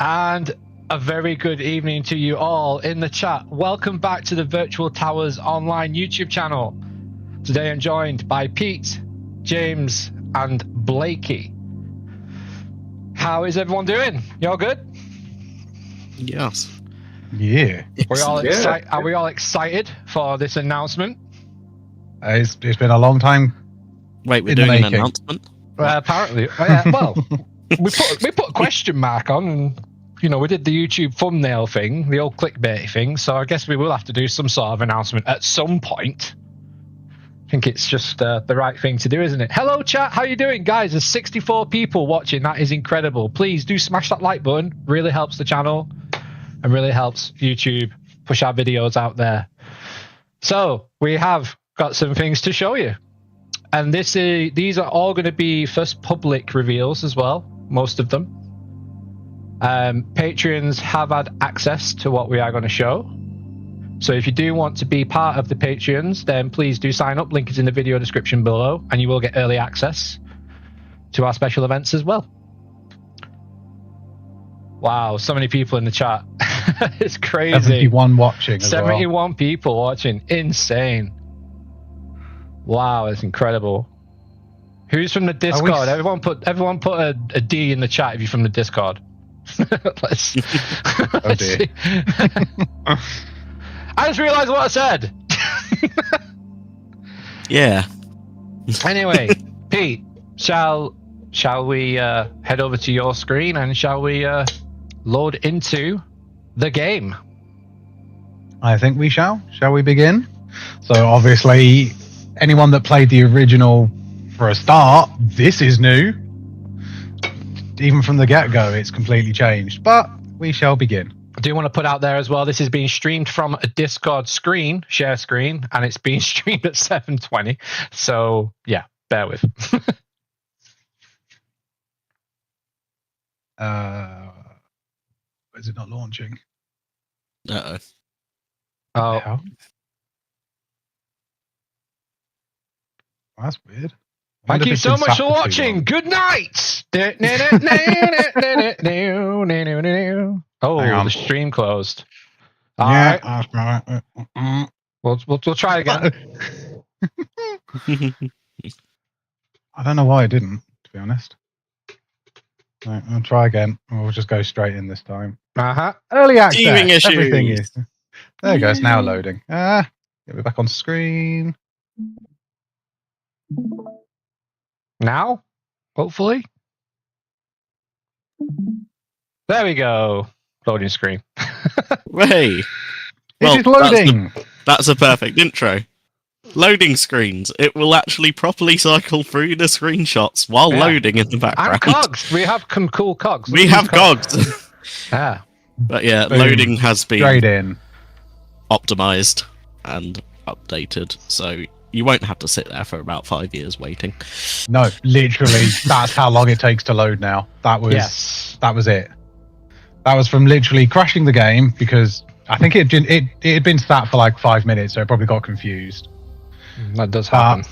And a very good evening to you all in the chat. Welcome back to the Virtual Towers online YouTube channel. Today I'm joined by Pete, James, and Blakey. How is everyone doing? You all good? Yes. Yeah. Are we all excited for this announcement? It's been a long time. Wait, we're doing an announcement? Apparently. Well, we put a question mark on, and we did the YouTube thumbnail thing, the old clickbait thing. So I guess we will have to do some sort of announcement at some point. I think it's just the right thing to do, isn't it? Hello, chat. How you doing, guys? There's 64 people watching. That is incredible. Please do smash that like button. Really helps the channel and really helps YouTube push our videos out there. So we have got some things to show you. And these are all going to be first public reveals as well, most of them. Patreons have had access to what we are going to show. So if you do want to be part of the Patreons, then please do sign up. Link is in the video description below, and you will get early access to our special events as well. Wow, so many people in the chat. It's crazy. 71 watching as 71 people watching. Insane. Wow, it's incredible. Who's from the Discord? Everyone put a D in the chat if you're from the Discord. let's see. I just realized what I said. Yeah. Anyway, Pete, shall we head over to your screen and shall we load into the game? I think we shall. Shall we begin? So obviously, anyone that played the original for a start, this is new. Even from the get-go, it's completely changed. But we shall begin. I do want to put out there as well, this is being streamed from a Discord screen, share screen, and it's being streamed at 720. So, yeah, bear with. Is it not launching? Uh-oh. Oh. Yeah. That's weird. Thank you so much for watching. Good night. Oh, the stream closed. All right. We'll try again. I don't know why I didn't, to be honest. Right, I'll try again. We'll just go straight in this time. Early access. Teaming issues. Everything is. There it goes. Now loading. Get me back on screen. Now, hopefully. There we go. Loading screen. Hey. It is loading. That's a perfect intro. Loading screens. It will actually properly cycle through the screenshots while loading in the background. And cogs. We have some cool cogs. We have cogs. Yeah. But yeah, Boom. loading has been Straight in. optimized and updated, so you won't have to sit there for about 5 years waiting. No, literally, that's how long it takes to load now. That was it. That was from literally crashing the game because I think it had been sat for like 5 minutes, so it probably got confused. That does happen.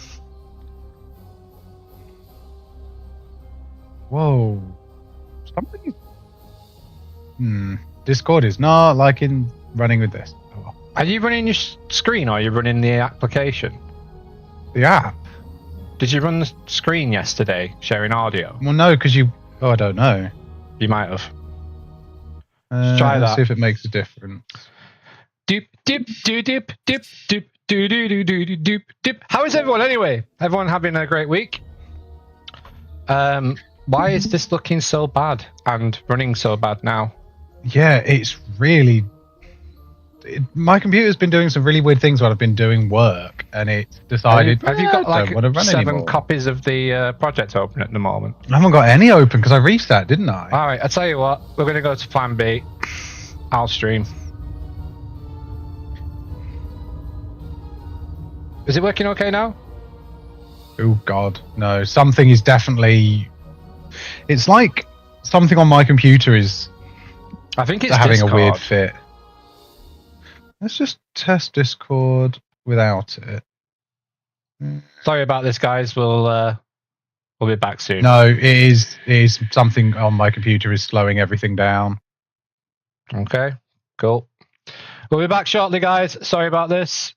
Whoa. Something. Discord is not liking running with this. Oh, well. Are you running your screen or are you running the application? The app. Did you run the screen yesterday, sharing audio? Well, no, because you. Oh, I don't know. You might have. Try that. Let's see if it makes a difference. Dip, dip, dip, dip, dip, dip, dip, dip, dip, dip, dip. How is everyone anyway? Everyone having a great week? Why is this looking so bad and running so bad now? Yeah, it's really. My computer's been doing some really weird things while I've been doing work, and it's decided. Have you got like 7 anymore. copies of the project open at the moment? I haven't got any open because I reset, didn't I? All right, I'll tell you what. We're going to go to Plan B. I'll stream. Is it working okay now? Oh God, no! Something is definitely. It's like something on my computer is. I think it's having Discord. a weird fit. Let's just test Discord without it. Sorry about this, guys. We'll be back soon. No, it is something on my computer is slowing everything down. Okay, cool. We'll be back shortly, guys. Sorry about this.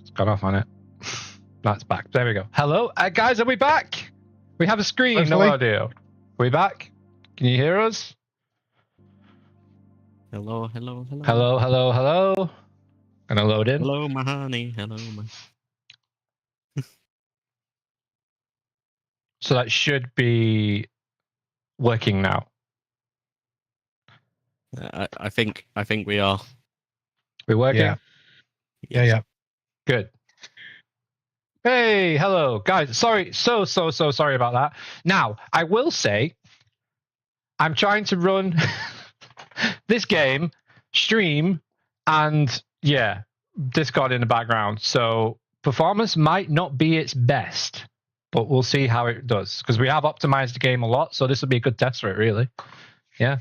It's gone off on it. That's back. There we go. Hello, guys. Are we back? We have a screen. No Hopefully. audio. Are we back? Can you hear us? Hello, hello, hello. Hello, hello, hello. Gonna load in. Hello, my honey. Hello, my. So that should be working now. I think we are. We're working. Yeah. Yeah. Good. Hey, hello, guys. Sorry, so sorry about that. Now, I will say, I'm trying to run this game, stream, and yeah, Discord in the background. So performance might not be its best, but we'll see how it does because we have optimized the game a lot. So this will be a good test for it, really. Yeah.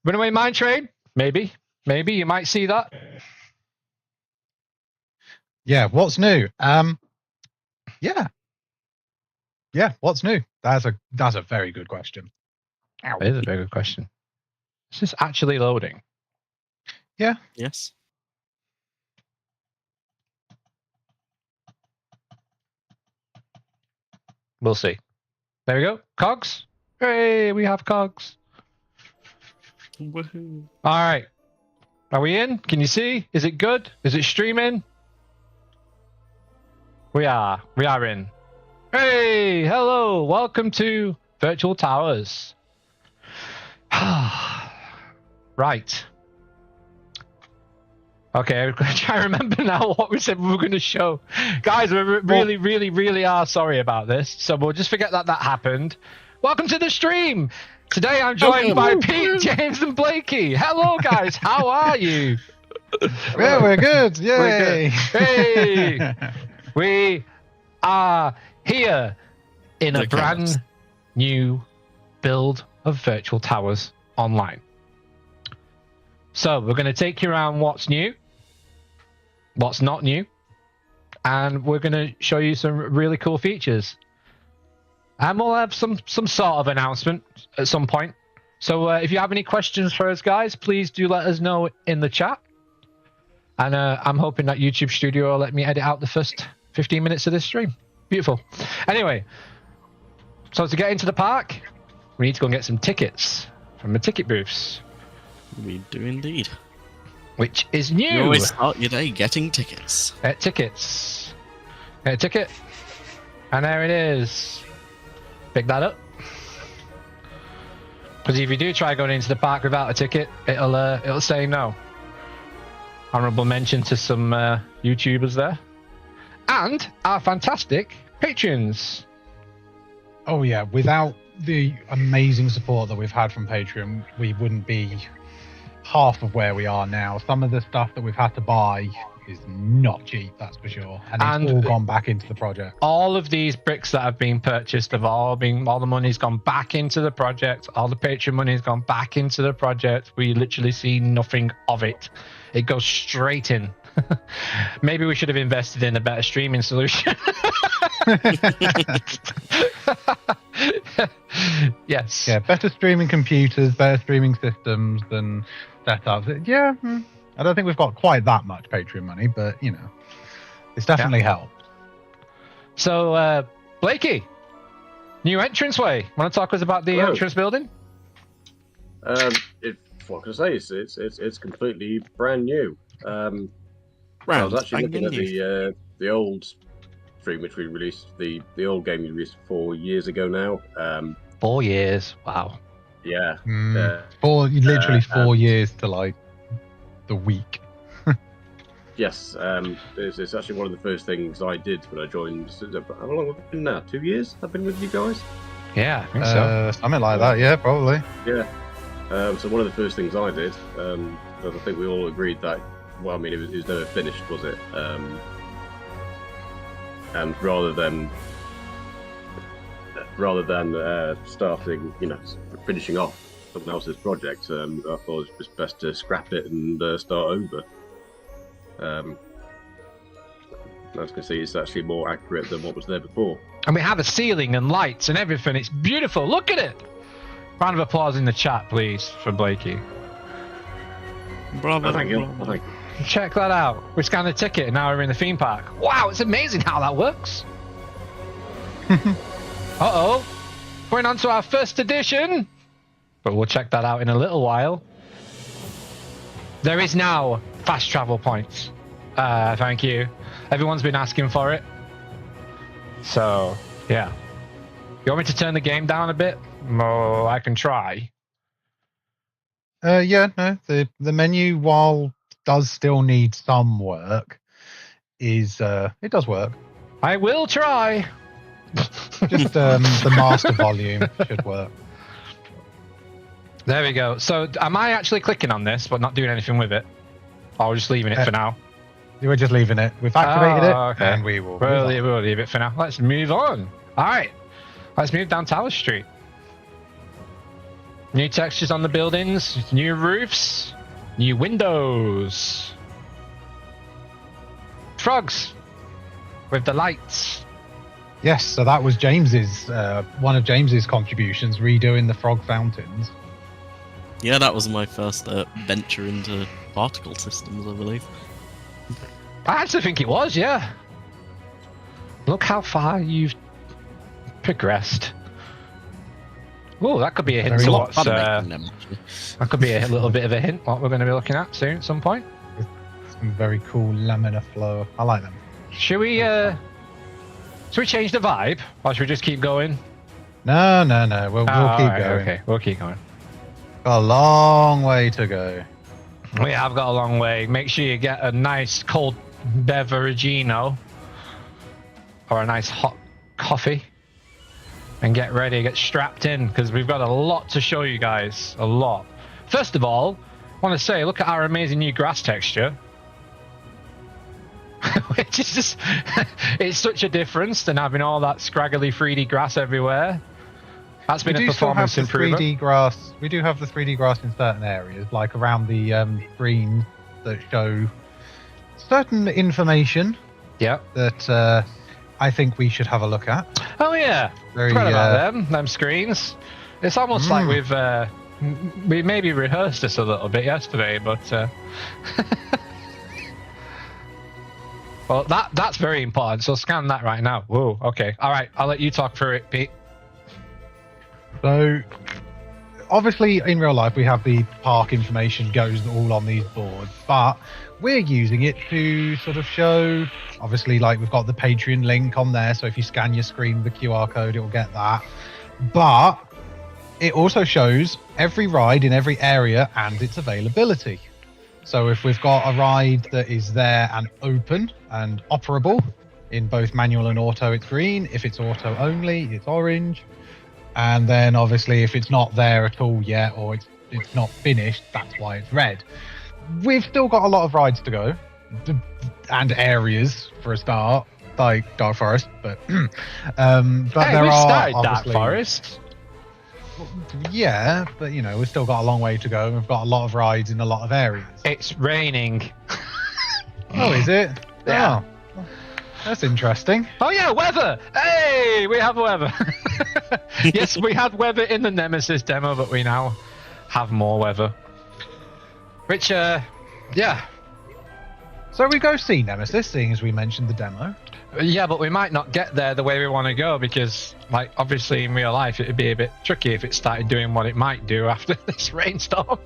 Runaway Mine Train, maybe you might see that. Yeah. What's new? Yeah. What's new? That's a very good question. It is a very good question. Is this actually loading? Yes. We'll see. There we go. Cogs. Hey, we have cogs. Woohoo. All right. Are we in? Can you see? Is it good? Is it streaming? We are. We are in. Hey, hello. Welcome to Virtual Towers. Right. Okay, I'm going to try and remember now what we said we were going to show. Guys, we really are sorry about this. So we'll just forget that happened. Welcome to the stream. Today I'm joined by Pete, James, and Blakey. Hello, guys. How are you? Yeah, we're good. Yay! We're good. Hey! We are here in a The chaos. brand new build of Virtual Towers Online. So we're going to take you around what's new, what's not new, and we're going to show you some really cool features. And we'll have some sort of announcement at some point. So if you have any questions for us, guys, please do let us know in the chat. And I'm hoping that YouTube Studio will let me edit out the first 15 minutes of this stream. Beautiful. Anyway, so to get into the park, we need to go and get some tickets from the ticket booths, We do indeed. which is You new. always start your day getting tickets. Get tickets. Get a ticket. And there it is. Pick that up. Because if you do try going into the park without a ticket, it'll say no. Honorable mention to some YouTubers there. And our fantastic patrons. Oh yeah, without the amazing support that we've had from Patreon, we wouldn't be half of where we are now. Some of the stuff that we've had to buy is not cheap, that's for sure. And it's all gone back into the project. All of these bricks that have been purchased have all the money's gone back into the project. All the Patreon money's gone back into the project. We literally see nothing of it. It goes straight in. Maybe we should have invested in a better streaming solution. Yes. Yeah, better streaming computers, better streaming systems than setups. Yeah, I don't think we've got quite that much Patreon money, but it's definitely helped. So, Blakey, new entranceway. Want to talk to us about the entrance building? What can I say? It's completely brand new. I was actually looking at the old stream which we released, the old game we released 4 years ago now. 4 years. Wow. Yeah. Literally 4 years to like the week. Yes. It's actually one of the first things I did when I joined. How long have I been now? 2 years I've been with you guys? Yeah, I think so. Something like that, yeah, probably. Yeah. So one of the first things I did, because I think we all agreed that, well, I mean, it was never finished, was it? And rather than starting, finishing off someone else's project, I thought it was just best to scrap it and start over. As you can see, it's actually more accurate than what was there before. And we have a ceiling and lights and everything. It's beautiful. Look at it. Round of applause in the chat, please, for Blakey. Bravo. Thank you. Check that out. We scanned the ticket and now we're in the theme park. Wow, it's amazing how that works. Uh-oh. Going on to our first edition. But we'll check that out in a little while. There is now fast travel points. Thank you. Everyone's been asking for it. So, yeah. You want me to turn the game down a bit? Oh, I can try. Yeah, no. The menu, while does still need some work, it does work. I will try. Just the master volume should work. There we go. So, am I actually clicking on this but not doing anything with it? Or we're just leaving it for now? We're just leaving it. We've activated it, okay. and we will. We'll leave it for now. Let's move on. All right. Let's move down Tower Street. New textures on the buildings, new roofs, new windows. Frogs with the lights. Yes, so that was James's one of James's contributions, redoing the frog fountains. Yeah, that was my first venture into particle systems, I believe. I actually think it was, yeah. Look how far you've progressed. Oh, that could be a hint to what's... that could be a little bit of a hint what we're going to be looking at soon at some point. Some very cool laminar flow. I like them. Should we change the vibe, or should we just keep going? No. We'll keep going. Okay, we'll keep going. Got a long way to go. We have got a long way. Make sure you get a nice cold beveragino or a nice hot coffee and get ready, get strapped in, because we've got a lot to show you guys. A lot. First of all, I want to say, look at our amazing new grass texture. Which is just, it's such a difference than having all that scraggly 3D grass everywhere. That's been a performance improvement. 3D grass. We do have the 3D grass in certain areas, like around the screens that show certain information. Yeah. That I think we should have a look at. Oh yeah. Forgot about them screens. It's almost like we maybe rehearsed this a little bit yesterday, but well, that's very important. So scan that right now. Whoa. Okay. All right. I'll let you talk through it, Pete. So, obviously, in real life, we have the park information goes all on these boards, but we're using it to sort of show, obviously, like we've got the Patreon link on there, so if you scan your screen with the QR code, it'll get that. But it also shows every ride in every area and its availability. So if we've got a ride that is there and open and operable in both manual and auto, it's green. If it's auto only, it's orange. And then obviously if it's not there at all yet, or it's not finished, that's why it's red. We've still got a lot of rides to go, and areas for a start, like Dark Forest. But Hey, there we are started Dark obviously, Forest. yeah, but you know we've still got a long way to go. And we've got a lot of rides in a lot of areas. It's raining. Oh, is it? Yeah. Oh, that's interesting. Oh yeah, weather! Hey, we have weather. Yes, we had weather in the Nemesis demo, but we now have more weather. Which, yeah. So we go see Nemesis, seeing as we mentioned the demo. Yeah, but we might not get there the way we want to go because, like, obviously in real life it'd be a bit tricky if it started doing what it might do after this rainstorm.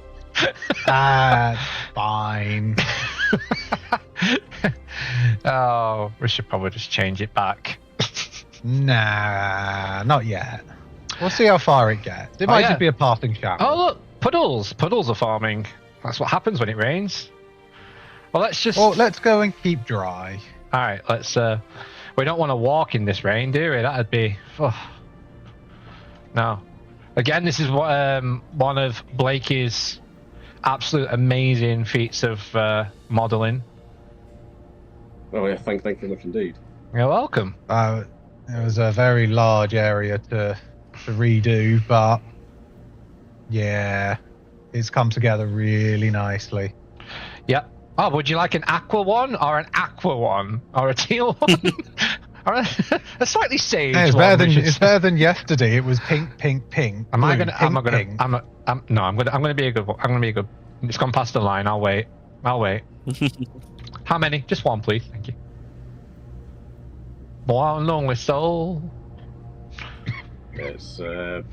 Fine. Oh, we should probably just change it back. Nah, not yet. We'll see how far it gets. It might yeah. just be a passing shower. Oh, look, puddles. Puddles are forming. That's what happens when it rains. Well, let's just... Well, let's go and keep dry. All right, let's... we don't want to walk in this rain, do we? That'd be... Oh. No. Again, this is what one of Blakey's absolute amazing feats of modelling. Oh yeah, thank you very much indeed. You're welcome. It was a very large area to redo, but yeah, it's come together really nicely. Yep. Oh, would you like an aqua one, or an aqua one, or a teal one, or a slightly sage Yeah, it's one? better than yesterday. It was pink, pink, pink. Am I blue, gonna? pink, Am I gonna? pink. No, I'm gonna be a good one. I'm gonna be a good. It's gone past the line. I'll wait. How many? Just one, please. Thank you. One lonely soul. It's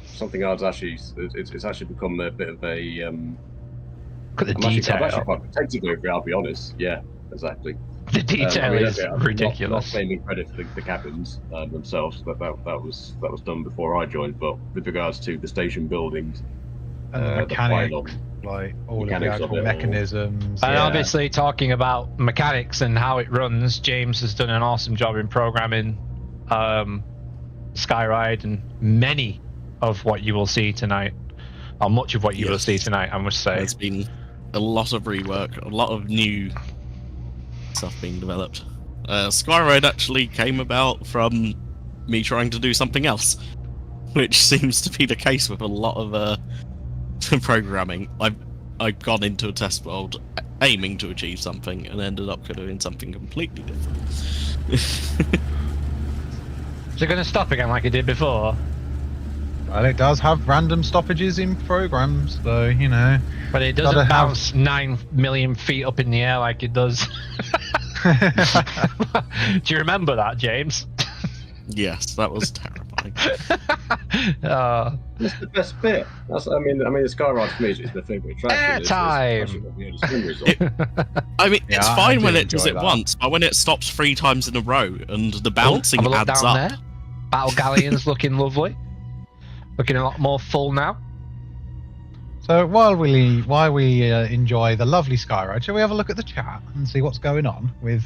something I've actually. It's actually become a bit of a. Look at the I'm detail. actually quite protective over it. I'll be honest. Yeah, exactly. The detail is I'm ridiculous. Not claiming credit for the cabins themselves. That was done before I joined. But with regards to the station buildings, And the the mechanic, pylon, like all of the mechanics of actual it all. mechanisms. And yeah. obviously, talking about mechanics and how it runs, James has done an awesome job in programming Skyride, and many of what you will see tonight, or much of what you will see tonight, I must say. There's been a lot of rework, a lot of new stuff being developed. Skyride actually came about from me trying to do something else, which seems to be the case with a lot of programming. I've gone into a test world aiming to achieve something and ended up doing something completely different. Is it going to stop again like it did before? Well, it does have random stoppages in programs, though, you know. But it doesn't bounce 9 million feet up in the air like it does. Do you remember that, James? Yes, that was terrifying. That's the best bit. The Skyride for me is my favourite attraction. I mean, it's Yeah, fine I when do it does enjoy it that. once, but when it stops 3 times in a row and the bouncing Have a look adds down up. there. Battle Galleon's looking lovely. Looking a lot more full now. So while we enjoy the lovely Skyride, shall we have a look at the chat and see what's going on with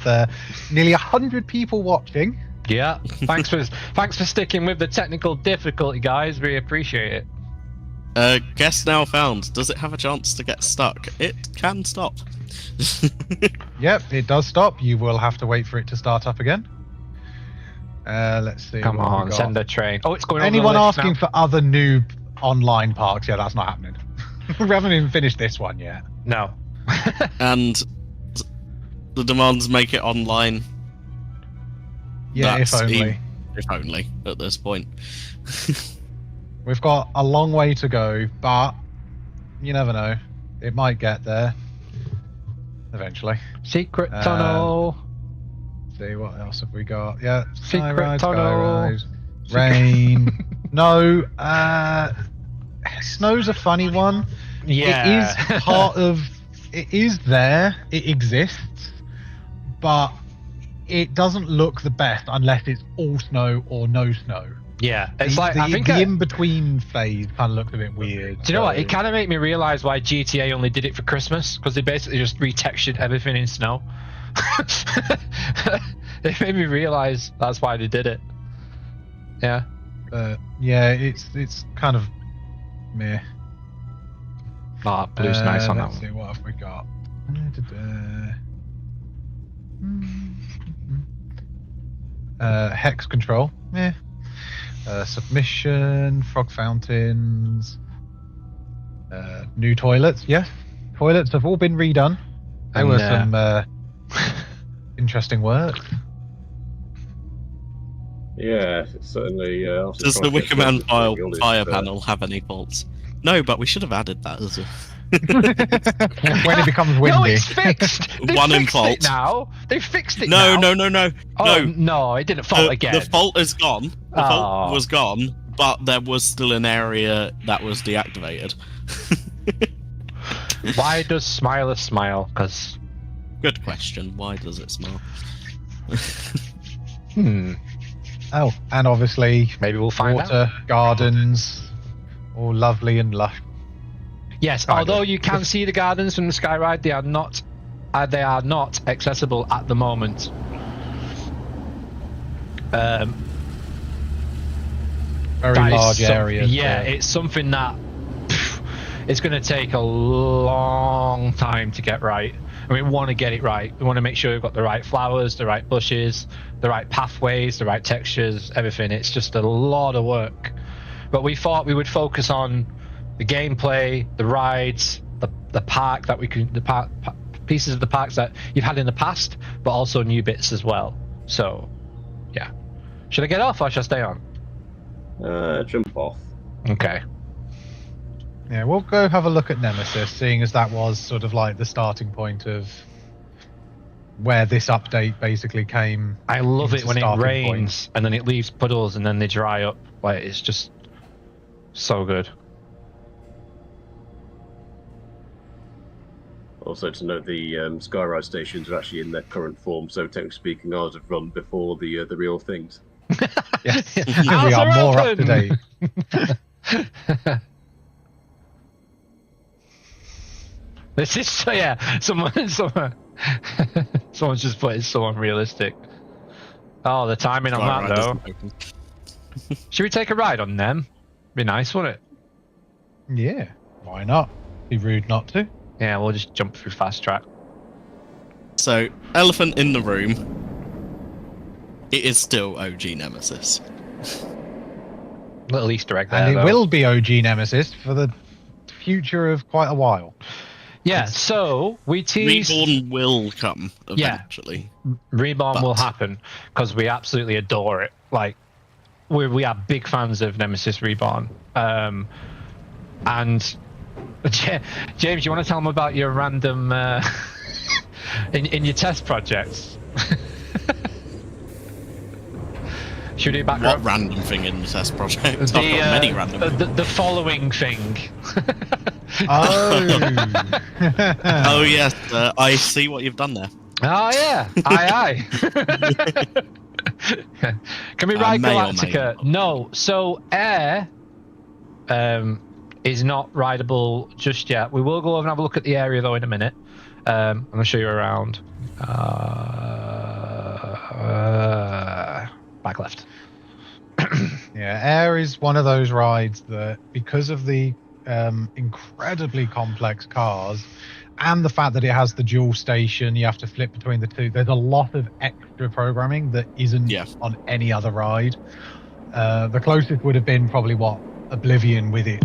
nearly 100 people watching? Yeah. Thanks for sticking with the technical difficulty, guys. We appreciate it. Guest now found. Does it have a chance to get stuck? It can stop. Yep, it does stop. You will have to wait for it to start up again. Let's see. Come what we on, got. send a train. Oh, it's going. Anyone over the lift asking now. for other new online parks? Yeah, that's not happening. We haven't even finished this one yet. No. And the demands make it online. Yeah, if That's only. If only at this point. We've got a long way to go, but you never know. It might get there eventually. Secret tunnel. See what else have we got? Yeah, Secret Skyride, tunnel. Skyride, rain. No, snow's a funny one. Yeah. It is part of. It is there. It exists, but it doesn't look the best unless it's all snow or no snow. Yeah, it's the, like I think the in-between phase kind of looked a bit weird. Do you know what? It kind of made me realize why GTA only did it for Christmas, because they basically just retextured everything in snow. It made me realize that's why they did it. Yeah. Yeah, it's kind of meh. Oh, blue's nice on that let's one. see, what have we got? Hex control, yeah. Submission, frog fountains, new toilets, yes. Toilets have all been redone. There And, were some interesting work. Yeah, it's certainly. Does the Wickerman fire panel have any faults? No, but we should have added that as a... When it becomes windy. No, it's fixed. They One in fixed fault. it now. They fixed it No, now. no. Oh, no, it didn't fall again. The fault is gone. The Oh. fault was gone, but there was still an area that was deactivated. Why does Smiler smile? Because Good question. Why does it smile? Oh, and obviously maybe we'll find water, out. gardens, all lovely and lush. Yes, Kind although of. you can see the gardens from the Skyride, they are not accessible at the moment. Very That is large some- areas. Yeah, it's something that it's going to take a long time to get right. I mean, we want to get it right. We want to make sure we've got the right flowers, the right bushes, the right pathways, the right textures, everything. It's just a lot of work. But we thought we would focus on the gameplay, the rides, the park that we can, pieces of the parks that you've had in the past, but also new bits as well. So, yeah. Should I get off or should I stay on? Jump off. Okay. Yeah, we'll go have a look at Nemesis, seeing as that was sort of like the starting point of where this update basically came. I love it It's a when it starting rains and then it leaves puddles and then they dry up. Like, it's just so good. Also to note, the Skyride stations are actually in their current form, so technically speaking, ours have run before the real things. Yes, we Ours are are more up to open! date. This is so, yeah. Someone's just put it's so unrealistic. Oh, the timing on that though. Should we take a ride on them? Be nice, wouldn't it? Yeah, why not? Be rude not to. Yeah, we'll just jump through fast track. So, elephant in the room. It is still OG Nemesis. Little Easter egg there. And it though. will be OG Nemesis for the future of quite a while. Yeah. So we teased. Reborn will come eventually. Reborn will But- happen because we absolutely adore it. Like we are big fans of Nemesis Reborn. And James, you want to tell them about your random in your test projects? Should we do back What random thing in the test project? I've got the, many random. the following thing. Oh. Oh yes, I see what you've done there. Oh yeah, aye. Can we ride May or may Galactica? not. No. So Air is not rideable just yet. We will go over and have a look at the area though in a minute. I'm gonna show you around. Back left. Yeah, Air is one of those rides that, because of the incredibly complex cars and the fact that it has the dual station, you have to flip between the two. There's a lot of extra programming that isn't Yeah. on any other ride. The closest would have been probably Oblivion with it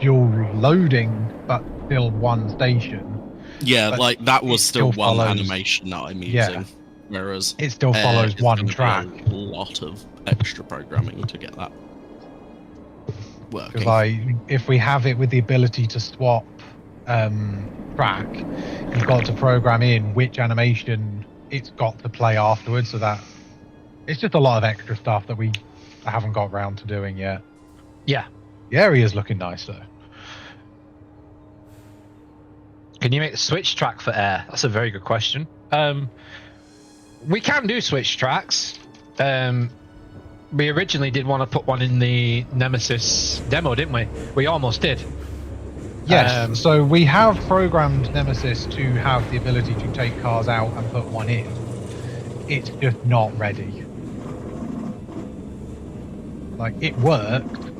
dual loading, but still one station. Yeah, But like that was it still still one follows- animation that I'm using. Yeah. Whereas It still Air follows is one gonna be track. A lot of extra programming to get that working. Because if we have it with the ability to swap track, you've got to program in which animation it's got to play afterwards, so that it's just a lot of extra stuff that we haven't got round to doing yet. Yeah. The area's looking nice though. Can you make the switch track for Air? That's a very good question. We can do switch tracks. we originally did want to put one in the Nemesis demo, didn't we? We almost did. Yes, so we have programmed Nemesis to have the ability to take cars out and put one in. It's just not ready. Like, it worked,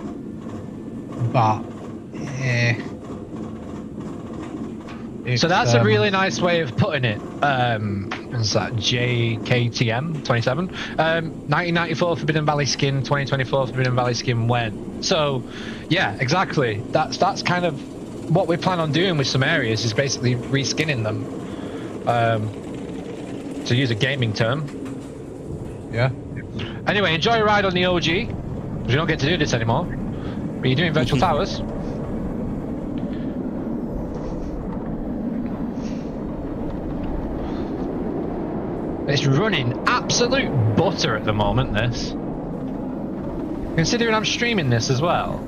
but So that's a really nice way of putting it. What's that? JKTM 27. 1994 Forbidden Valley skin, 2024 Forbidden Valley skin when. So, yeah, exactly. That's kind of what we plan on doing with some areas, is basically reskinning them. To use a gaming term. Yeah. Anyway, enjoy a ride on the OG. We don't get to do this anymore. But you're doing Virtual Towers. It's running absolute butter at the moment, this. Considering I'm streaming this as well.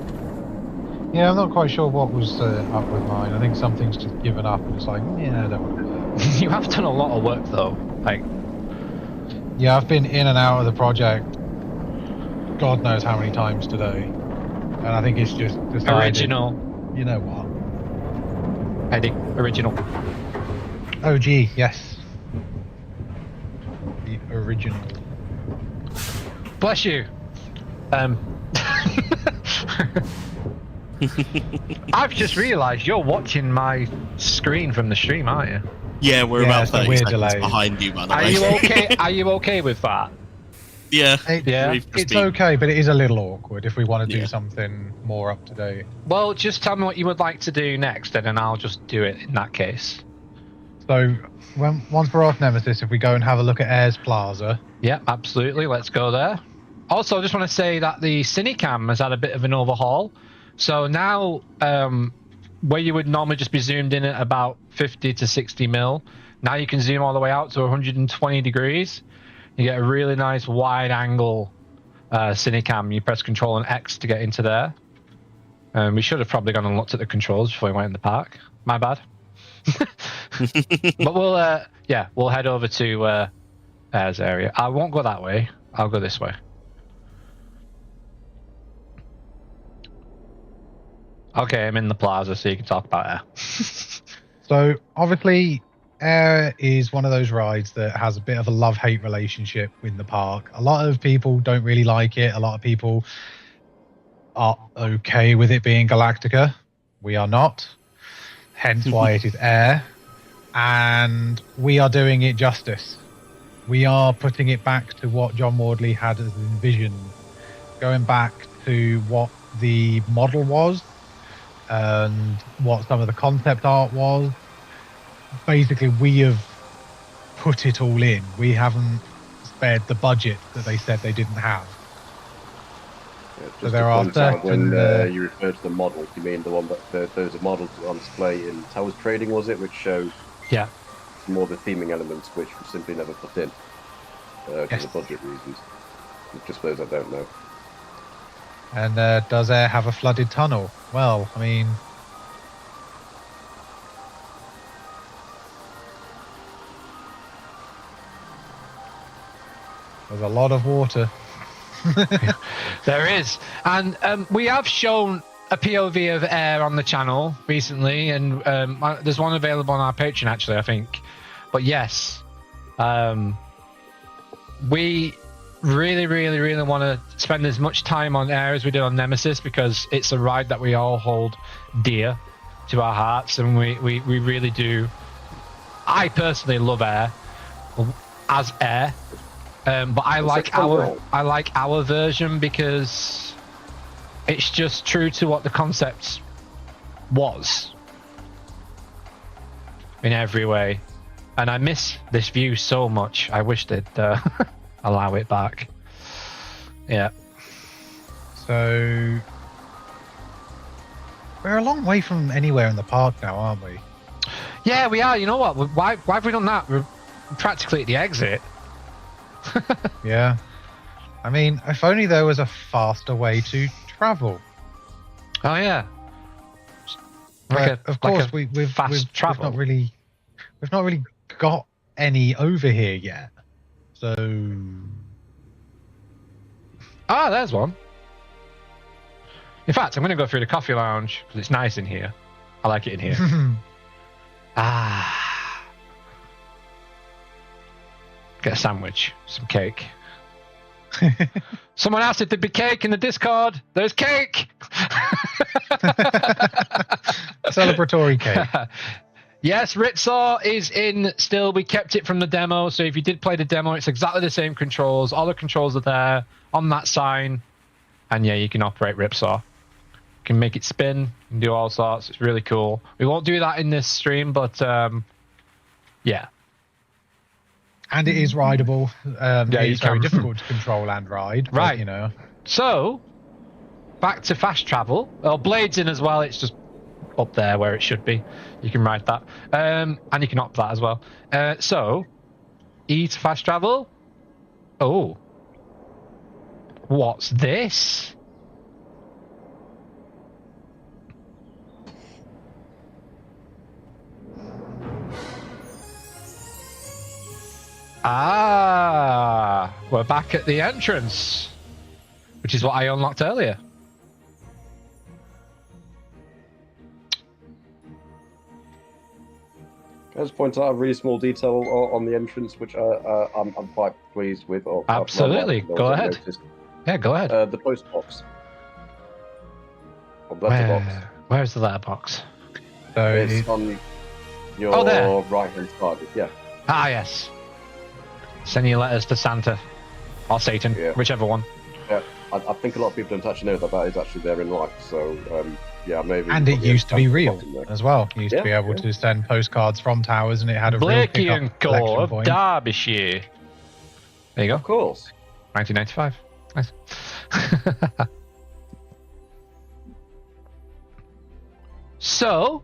Yeah, I'm not quite sure what was up with mine. I think something's just given up and it's like, yeah, I don't want to do that. You have done a lot of work though. Like, yeah, I've been in and out of the project God knows how many times today. And I think it's just decided, original. You know what? Eddie, original. OG, yes. The original. Bless you. I've just realised you're watching my screen from the stream, aren't you? Yeah, we're Yeah, about it's a 30 weird seconds delay. behind you, by the Are way. you okay? Are you okay with that? Yeah. Yeah. we've just It's been- okay, but it is a little awkward if we want to do Yeah. something more up to date. Well, just tell me what you would like to do next, and then I'll just do it in that case. So, once we're off Nemesis, if we go and have a look at Ayers Plaza, Yeah, absolutely. Let's go there. Also, I just want to say that the Cinecam has had a bit of an overhaul. So now, where you would normally just be zoomed in at about 50 to 60 mil, now you can zoom all the way out to 120 degrees. You get a really nice wide angle Cinecam. You press Control and X to get into there. We should have probably gone and looked at the controls before we went in the park. My bad. But we'll head over to Ayers area. I won't go that way. I'll go this way. Okay, I'm in the plaza, so you can talk about Air. So obviously, Air is one of those rides that has a bit of a love-hate relationship with the park. A lot of people don't really like it. A lot of people are okay with it being Galactica. We are not. Hence why it is Air. And we are doing it justice. We are putting it back to what John Wardley had as envisioned. Going back to what the model was and what some of the concept art was. Basically, we have put it all in. We haven't spared the budget that they said they didn't have. Yeah, just So there to are point out, when certain, you refer to the model, you mean the one that there's a model on display in Towers Trading, was it, which showed Yeah. more the theming elements, which we simply never put in for Yes. the budget reasons. Just those I don't know. And does Air have a flooded tunnel? Well, I mean, there's a lot of water. There is. And we have shown a POV of Air on the channel recently, and there's one available on our Patreon, actually, I think. But yes, we really want to spend as much time on Air as we did on Nemesis, because it's a ride that we all hold dear to our hearts, and we really do. I personally love Air as Air, but I like our version because it's just true to what the concept was in every way. And I miss this view so much. I wish they'd allow it back. Yeah. So we're a long way from anywhere in the park now, aren't we? Yeah, we are. You know what? Why have we done that? We're practically at the exit. Yeah. I mean, if only there was a faster way to travel. Oh, yeah. But of course, we've travel. not really got any over here yet. So Ah, there's one. In fact, I'm going to go through the coffee lounge because it's nice in here. I like it in here. Ah. Get a sandwich, some cake. Someone asked if there'd be cake in the Discord. There's cake! Celebratory cake. Yes, Ritzaw is in still. We kept it from the demo, so if you did play the demo, it's exactly the same controls. All the controls are there on that sign. And yeah, you can operate Ripsaw. You can make it spin, you can do all sorts. It's really cool. We won't do that in this stream, but yeah. And it is rideable. It's very can. difficult to control and ride. But, Right. You know. So, back to fast travel. Well, Blade's in as well. It's just up there where it should be. You can ride that. And you can opt that as well. So, E to fast travel. Oh. What's this? Ah, we're back at the entrance, which is what I unlocked earlier. Can I just point out a really small detail on the entrance, which I'm quite pleased with. Absolutely. Go ahead. Yeah, go ahead. The post box. Or letterbox. Where's the letterbox? So It's on your there. right-hand side. Yeah. Ah, yes. Send your letters to Santa or Satan, Yeah. whichever one. Yeah. I think a lot of people don't actually know that is actually there in life. So yeah, maybe. And it used to be real in there. as well. You used to be Yeah, able yeah. to send postcards from towers, and it had a real Blakey pickup and Co. collection of point. Derbyshire. There you go. Of course. 1995. Nice. So,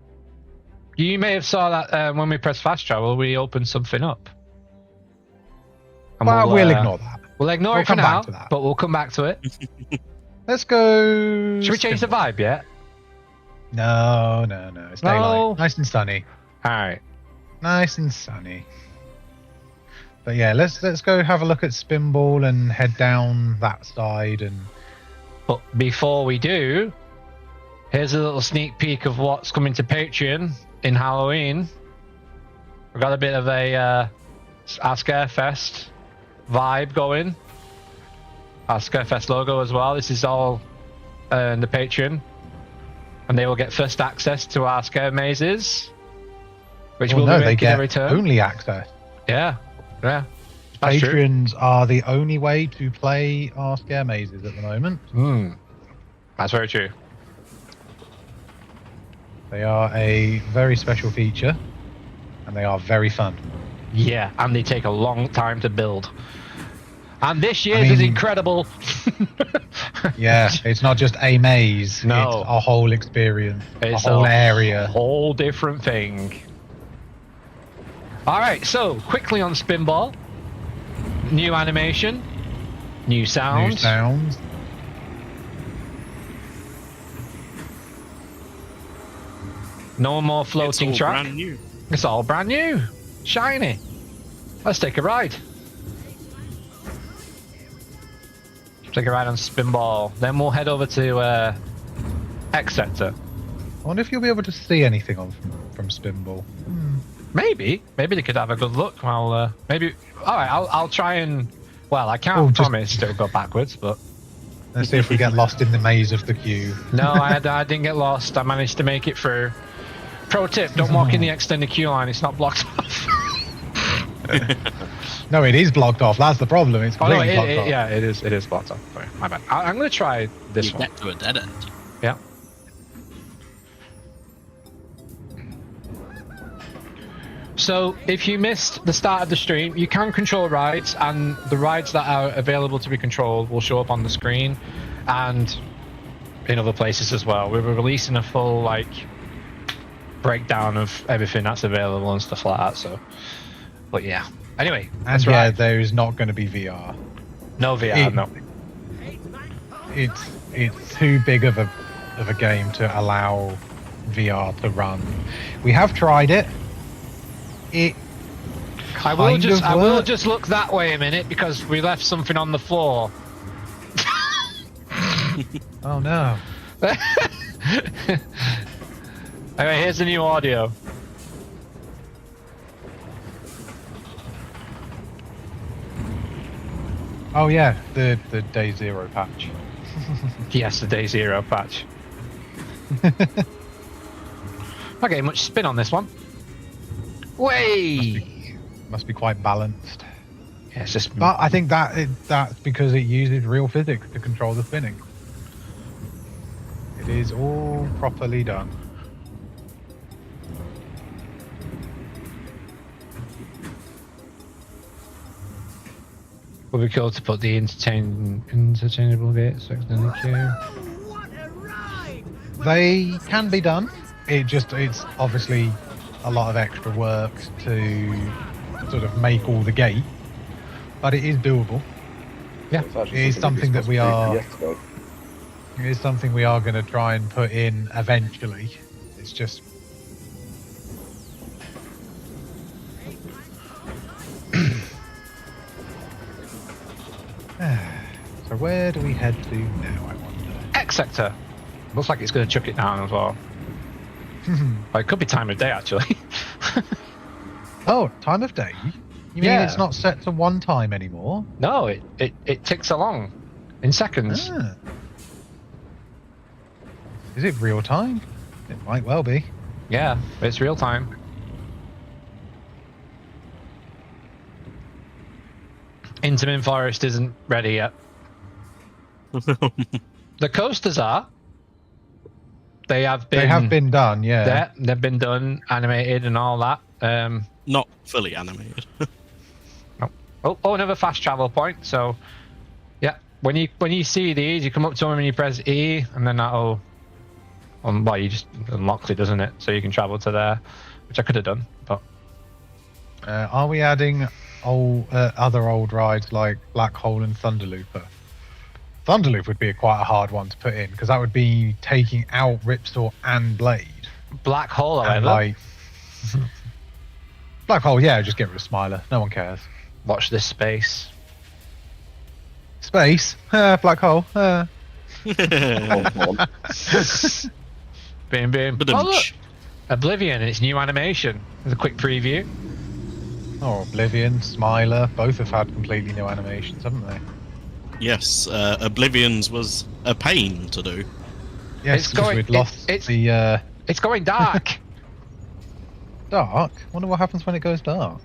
you may have saw that when we press fast travel, we opened something up. And Well, we'll ignore that. We'll ignore We'll it for come back now, to that. but we'll come back to it. Let's go. Should we change the vibe yet? No. It's daylight. No. Nice and sunny. All right. Nice and sunny. But yeah, let's go have a look at Spinball and head down that side. And But before we do, here's a little sneak peek of what's coming to Patreon in Halloween. We've got a bit of a our Scarefest vibe going. Our Scarefest logo as well. This is all in the Patreon. And they will get first access to our Scare Mazes. Which will be they making get a return. only access. Yeah. That's true. Patrons are the only way to play our Scare Mazes at the moment. That's very true. They are a very special feature, and they are very fun. Yeah, and they take a long time to build. And this year's I is mean- incredible. Yeah, it's not just a maze. No. It's a whole experience, It's a whole area. whole different thing. All right, so quickly on Spinball. New animation, new New sounds. sounds. No more It's floating all track. brand new. It's all brand new, shiny. Let's take a ride. Take a ride on Spinball. Then we'll head over to X Sector. I wonder if you'll be able to see anything on from Spinball. Maybe they could have a good look. I'll maybe. All right, I'll try and. Well, I can't Oh, just- promise to go backwards, but Let's see if we get lost in the maze of the queue. no, I didn't get lost. I managed to make it through. Pro tip: don't walk in the extended queue line. It's not blocked off. No, it is blocked off. That's the problem. It's Oh no, completely blocked off. yeah, it is. It is blocked off. Sorry, my bad. I'm gonna try this You one. get to a dead end. Yeah. So, if you missed the start of the stream, you can control rides, and the rides that are available to be controlled will show up on the screen, and in other places as well. We were releasing a full breakdown of everything that's available and stuff like that. So, but yeah. Anyway, And that's yeah, right. there is not going to be VR. No VR, no. It's too big of a game to allow VR to run. We have tried it. It I will kind of just works. look that way a minute because we left something on the floor. Oh no. Anyway, here's the new audio. Oh yeah, the day 0 patch. Yes, the day 0 patch. Okay, much spin on this one. Way. Must be quite balanced. Yeah, it's just. But I think that's because it uses real physics to control the spinning. It is all properly done. Would be cool to put the interchangeable gates next to the queue. They can be done. It's obviously a lot of extra work to sort of make all the gate, but it is doable. Yeah, It is something that we are. It is something we are going to try and put in eventually. It's just. So where do we head to now, I wonder? X sector. Looks like it's going to chuck it down as well. Well, it could be time of day actually. Oh, time of day? You mean Yeah. it's not set to one time anymore? No, it ticks along in seconds. Ah. Is it real time? It might well be. Yeah, it's real time. Intamin Forest isn't ready yet. The coasters are. They have been. They have been done, yeah. They've been done, animated, and all that. Not fully animated. Oh, another fast travel point. So, yeah, when you see these, you come up to them and you press E, and then that'll. Well, you just unlocks it, doesn't it? So you can travel to there, which I could have done, but. Are we adding other old rides like Black Hole and Thunderlooper? Thunderloop would be quite a hard one to put in because that would be taking out Ripsaw and Blade. Black Hole, And however. like Black Hole, yeah, just get rid of Smiler. No one cares. Watch this space. Space, Black Hole. Boom, boom. Ba-dum. Oh, look! Oblivion and its new animation. There's a quick preview. Oh, Oblivion, Smiler, both have had completely new animations, haven't they? Yes, Oblivion's was a pain to do. Yes, It's because going- we'd lost it's- the It's going dark. dark. Wonder what happens when it goes dark.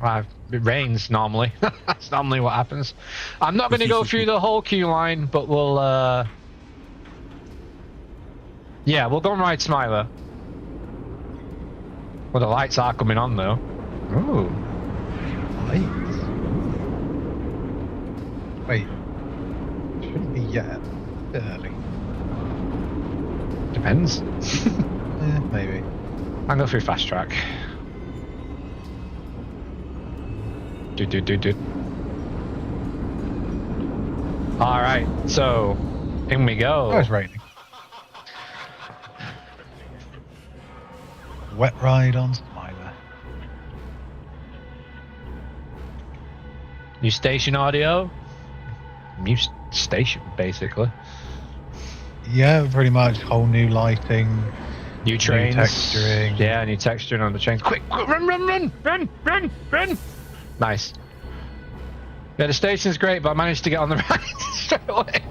Well, it rains normally. That's normally what happens. I'm not going to go through the whole queue line, but we'll. Yeah, we'll go and ride Smiler. Well, the lights are coming on though. Ooh. Lights. Wait. Shouldn't be yet. Bit early. Depends. Maybe. I'll go through fast track. Do. Alright, so in we go. Oh, it's raining. Wet ride on Smiler. New station audio. New station, basically. Yeah, pretty much. Whole new lighting. New trains. texturing. Yeah, new texturing on the trains. Quick, run! Nice. Yeah, the station's great, but I managed to get on the ride straight away.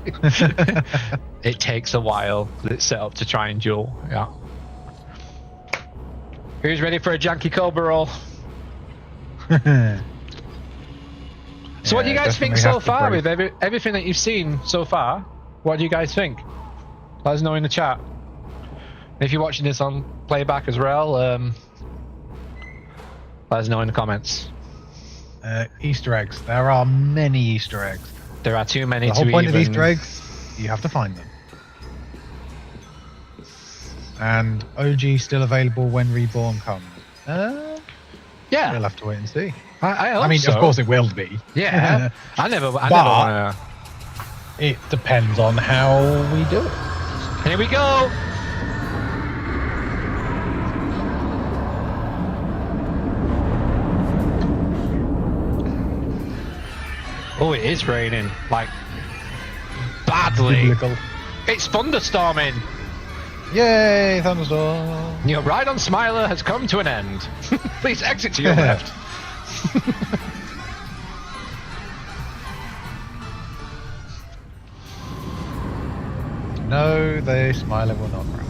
It takes a while. It's set up to try and duel. Yeah. Who's ready for a janky Cobra roll? So what do you guys think so far with everything that you've seen so far? What do you guys think? Let us know in the chat. If you're watching this on playback as well, let us know in the comments. Easter eggs. There are many Easter eggs. There are too many The to whole point even... of Easter eggs, you have to find them. And OG still available when Reborn comes. We'll Yeah, have to wait and see. I hope I mean, so. of course it will be. Yeah, I never But- wanna... It depends on how we do it. Here we go! Oh, it is raining, like, badly. Biblical. It's thunderstorming. Yay, thunderstorm! Your ride on Smiler has come to an end. Please exit to your left. No, the Smiler will not run.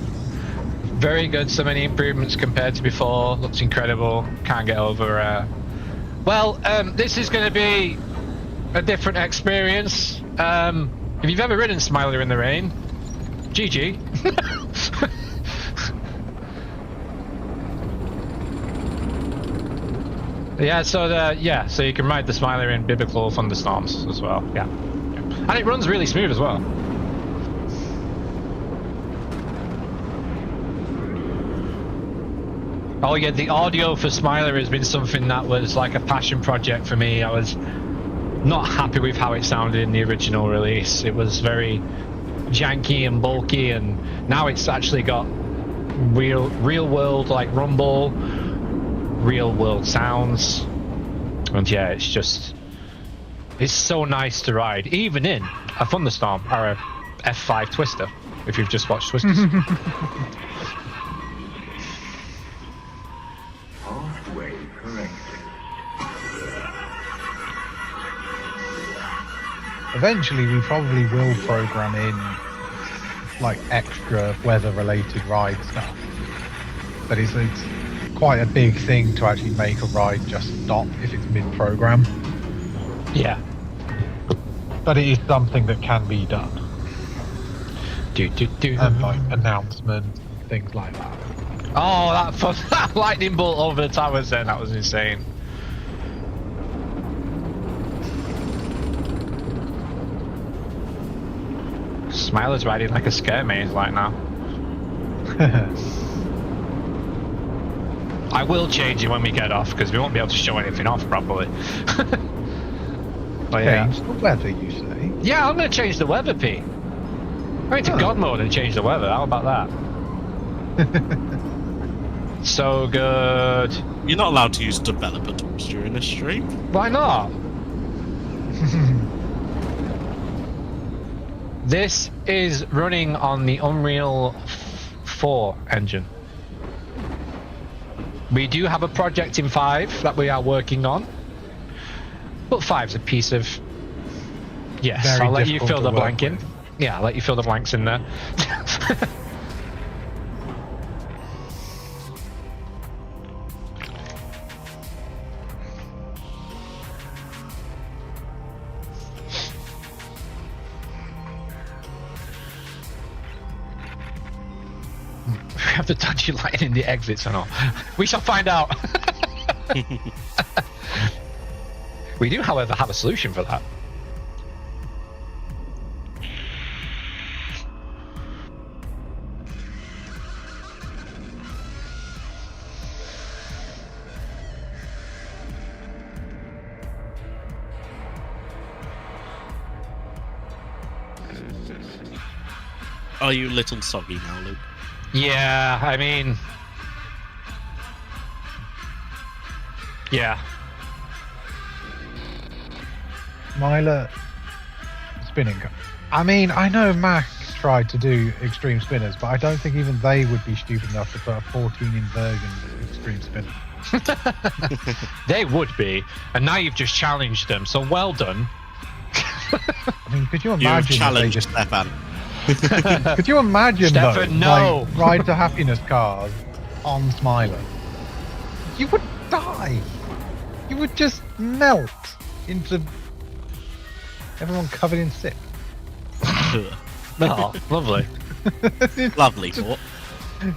Very good. So many improvements compared to before. Looks incredible. Can't get over. This is going to be a different experience. If you've ever ridden Smiler in the rain, GG. Yeah, so you can ride the Smiler in biblical thunderstorms as well. Yeah, and it runs really smooth as well. Oh yeah, the audio for Smiler has been something that was like a passion project for me. I was not happy with how it sounded in the original release. It was very janky and bulky, and now it's actually got real world like rumble, real world sounds, and yeah, it's so nice to ride, even in a thunderstorm or a F5 Twister. If you've just watched Twisters. Pathway corrected. Eventually, we probably will program in like extra weather-related ride stuff. But it's quite a big thing to actually make a ride just stop if it's mid-program. Yeah. But it is something that can be done. And like announcements, things like that. Oh, that lightning bolt over the towers then, that was insane. Smiler's riding like a scare maze right now. I will change it when we get off, because we won't be able to show anything off properly. But yeah. Change the weather, you say? Yeah, I'm going to change the weather, P. I went to God mode and change the weather. How about that? So good. You're not allowed to use developer tools during this stream. Why not? This is running on the Unreal 4 engine. We do have a project in 5 that we are working on, but 5's a piece of... Yes, Very I'll let you difficult fill to the work blank in. with. Yeah, I'll let you fill the blanks in there. We have the dodgy lighting in the exits or not? We shall find out. We do, however, have a solution for that. Are you a little soggy now, Luke? Yeah, I mean... Yeah. Smiler spinning. I mean, I know Max tried to do extreme spinners, but I don't think even they would be stupid enough to put a 14 inversion extreme spinner. They would be, and now you've just challenged them, so well done. I mean, could you You've imagine if they challenged just... Stefan. Could you imagine Stefan, though, no. like, Ride to Happiness cars on Smiler? You would die. You would just melt into everyone covered in sick. Oh, lovely. Lovely thought.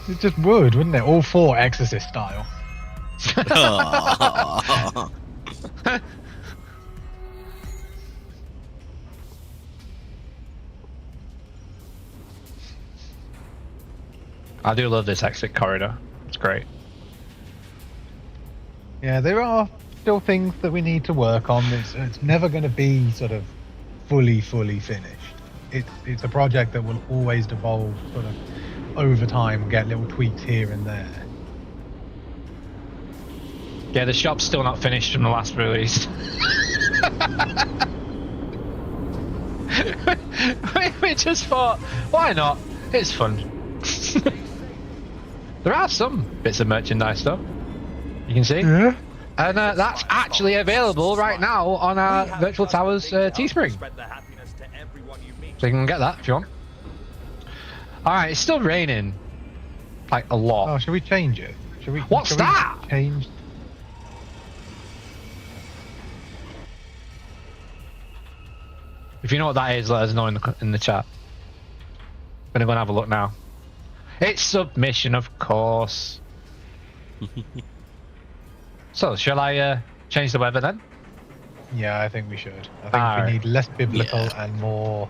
It just would, wouldn't it? All 4 Exorcist style. I do love this exit corridor. It's great. Yeah, there are still things that we need to work on. It's never going to be sort of fully finished. It's a project that will always evolve sort of over time, get little tweaks here and there. Yeah, the shop's still not finished from the last release. We I just thought, why not? It's fun. There are some bits of merchandise though. You can see. Yeah. And that's actually available right now on our Virtual Towers Teespring. So you can get that if you want. Alright, it's still raining. Like a lot. Oh, should we change it? What's shall that? We change. If you know what that is, let us know in the chat. I'm gonna go and have a look now. It's submission, of course. So, shall I change the weather then? Yeah, I think we should. I think Alright. we need less biblical and more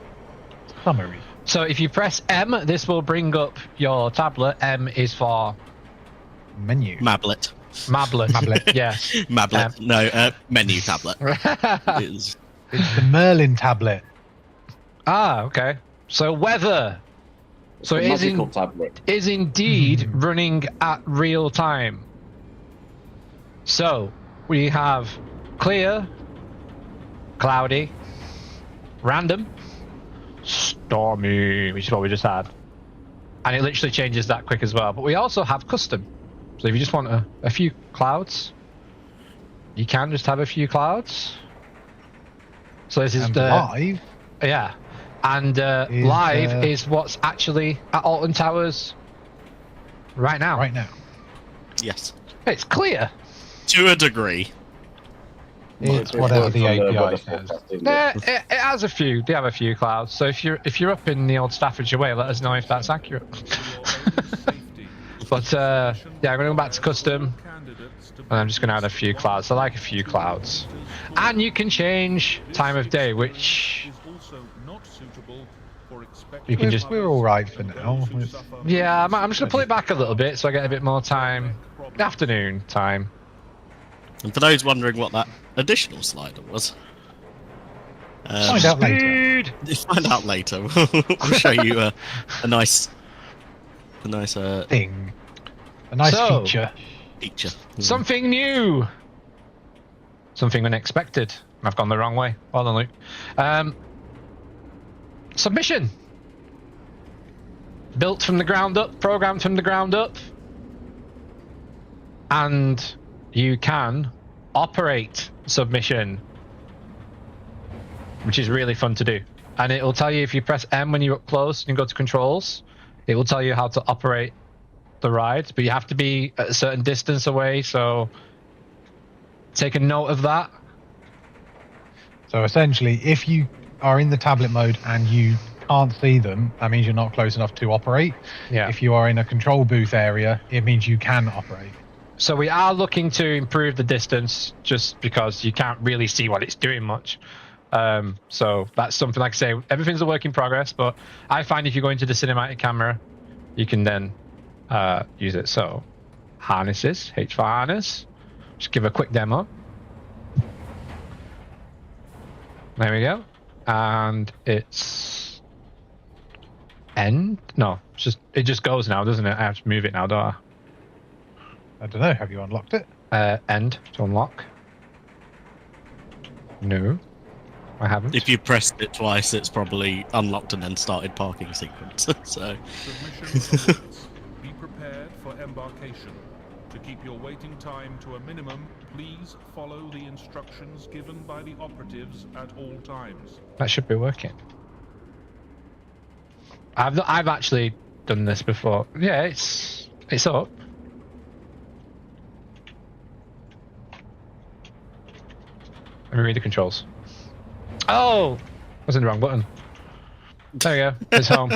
summary. So if you press M, this will bring up your tablet. M is for Menu. Mablet. Mablet. Mablet. Yes. Mablet. No, menu tablet. It's the Merlin tablet. Ah, okay. So weather. So The it magical tablet. is indeed running at real time. So we have clear, cloudy, random, stormy, which is what we just had. And it literally changes that quick as well. But we also have custom. So if you just want a few clouds, you can just have a few clouds. So this is And the live. yeah, and Is, live is what's actually at Alton Towers right now. Right now. Yes. It's clear. To a degree. It's whatever the It's on API weather says. forecasting, It has a few. They have a few clouds. So if you're up in the old Staffordshire way, let us know if that's accurate. But yeah, I'm gonna go back to custom, and I'm just gonna add a few clouds. I like a few clouds, and you can change time of day, which you can just. We're all right for now. It's- Yeah, I'm just gonna pull it back a little bit so I get a bit more time, afternoon time. And for those wondering what that additional slider was, Find out later. find out later. We'll show you a nice Thing. A nice So- feature. feature. Something new. Something unexpected. I've gone the wrong way. Well done, Luke. Submission. Built from the ground up, programmed from the ground up. And you can operate submission, which is really fun to do. And it will tell you if you press M when you're up close and you go to controls, it will tell you how to operate the ride, but you have to be at a certain distance away, so take a note of that. So essentially, if you are in the tablet mode and you can't see them, that means you're not close enough to operate. Yeah. If you are in a control booth area, it means you can operate. So we are looking to improve the distance just because you can't really see what it's doing much. So that's something, like I say, everything's a work in progress, but I find if you go into the cinematic camera, you can then use it. So harnesses, H for harness. Just give a quick demo. There we go. And it's end? No, it just goes now, doesn't it? I have to move it now, don't I don't know. Have you unlocked it? I? End to unlock. No, I haven't. If you pressed it twice, it's probably unlocked and then started parking sequence. So Submission alerts. Be prepared for embarkation. To keep your waiting time to a minimum, please follow the instructions given by the operatives at all times. That should be working. I've actually done this before. Yeah, it's up. Let me read the controls. Oh, I was in the wrong button. There you go. It's home.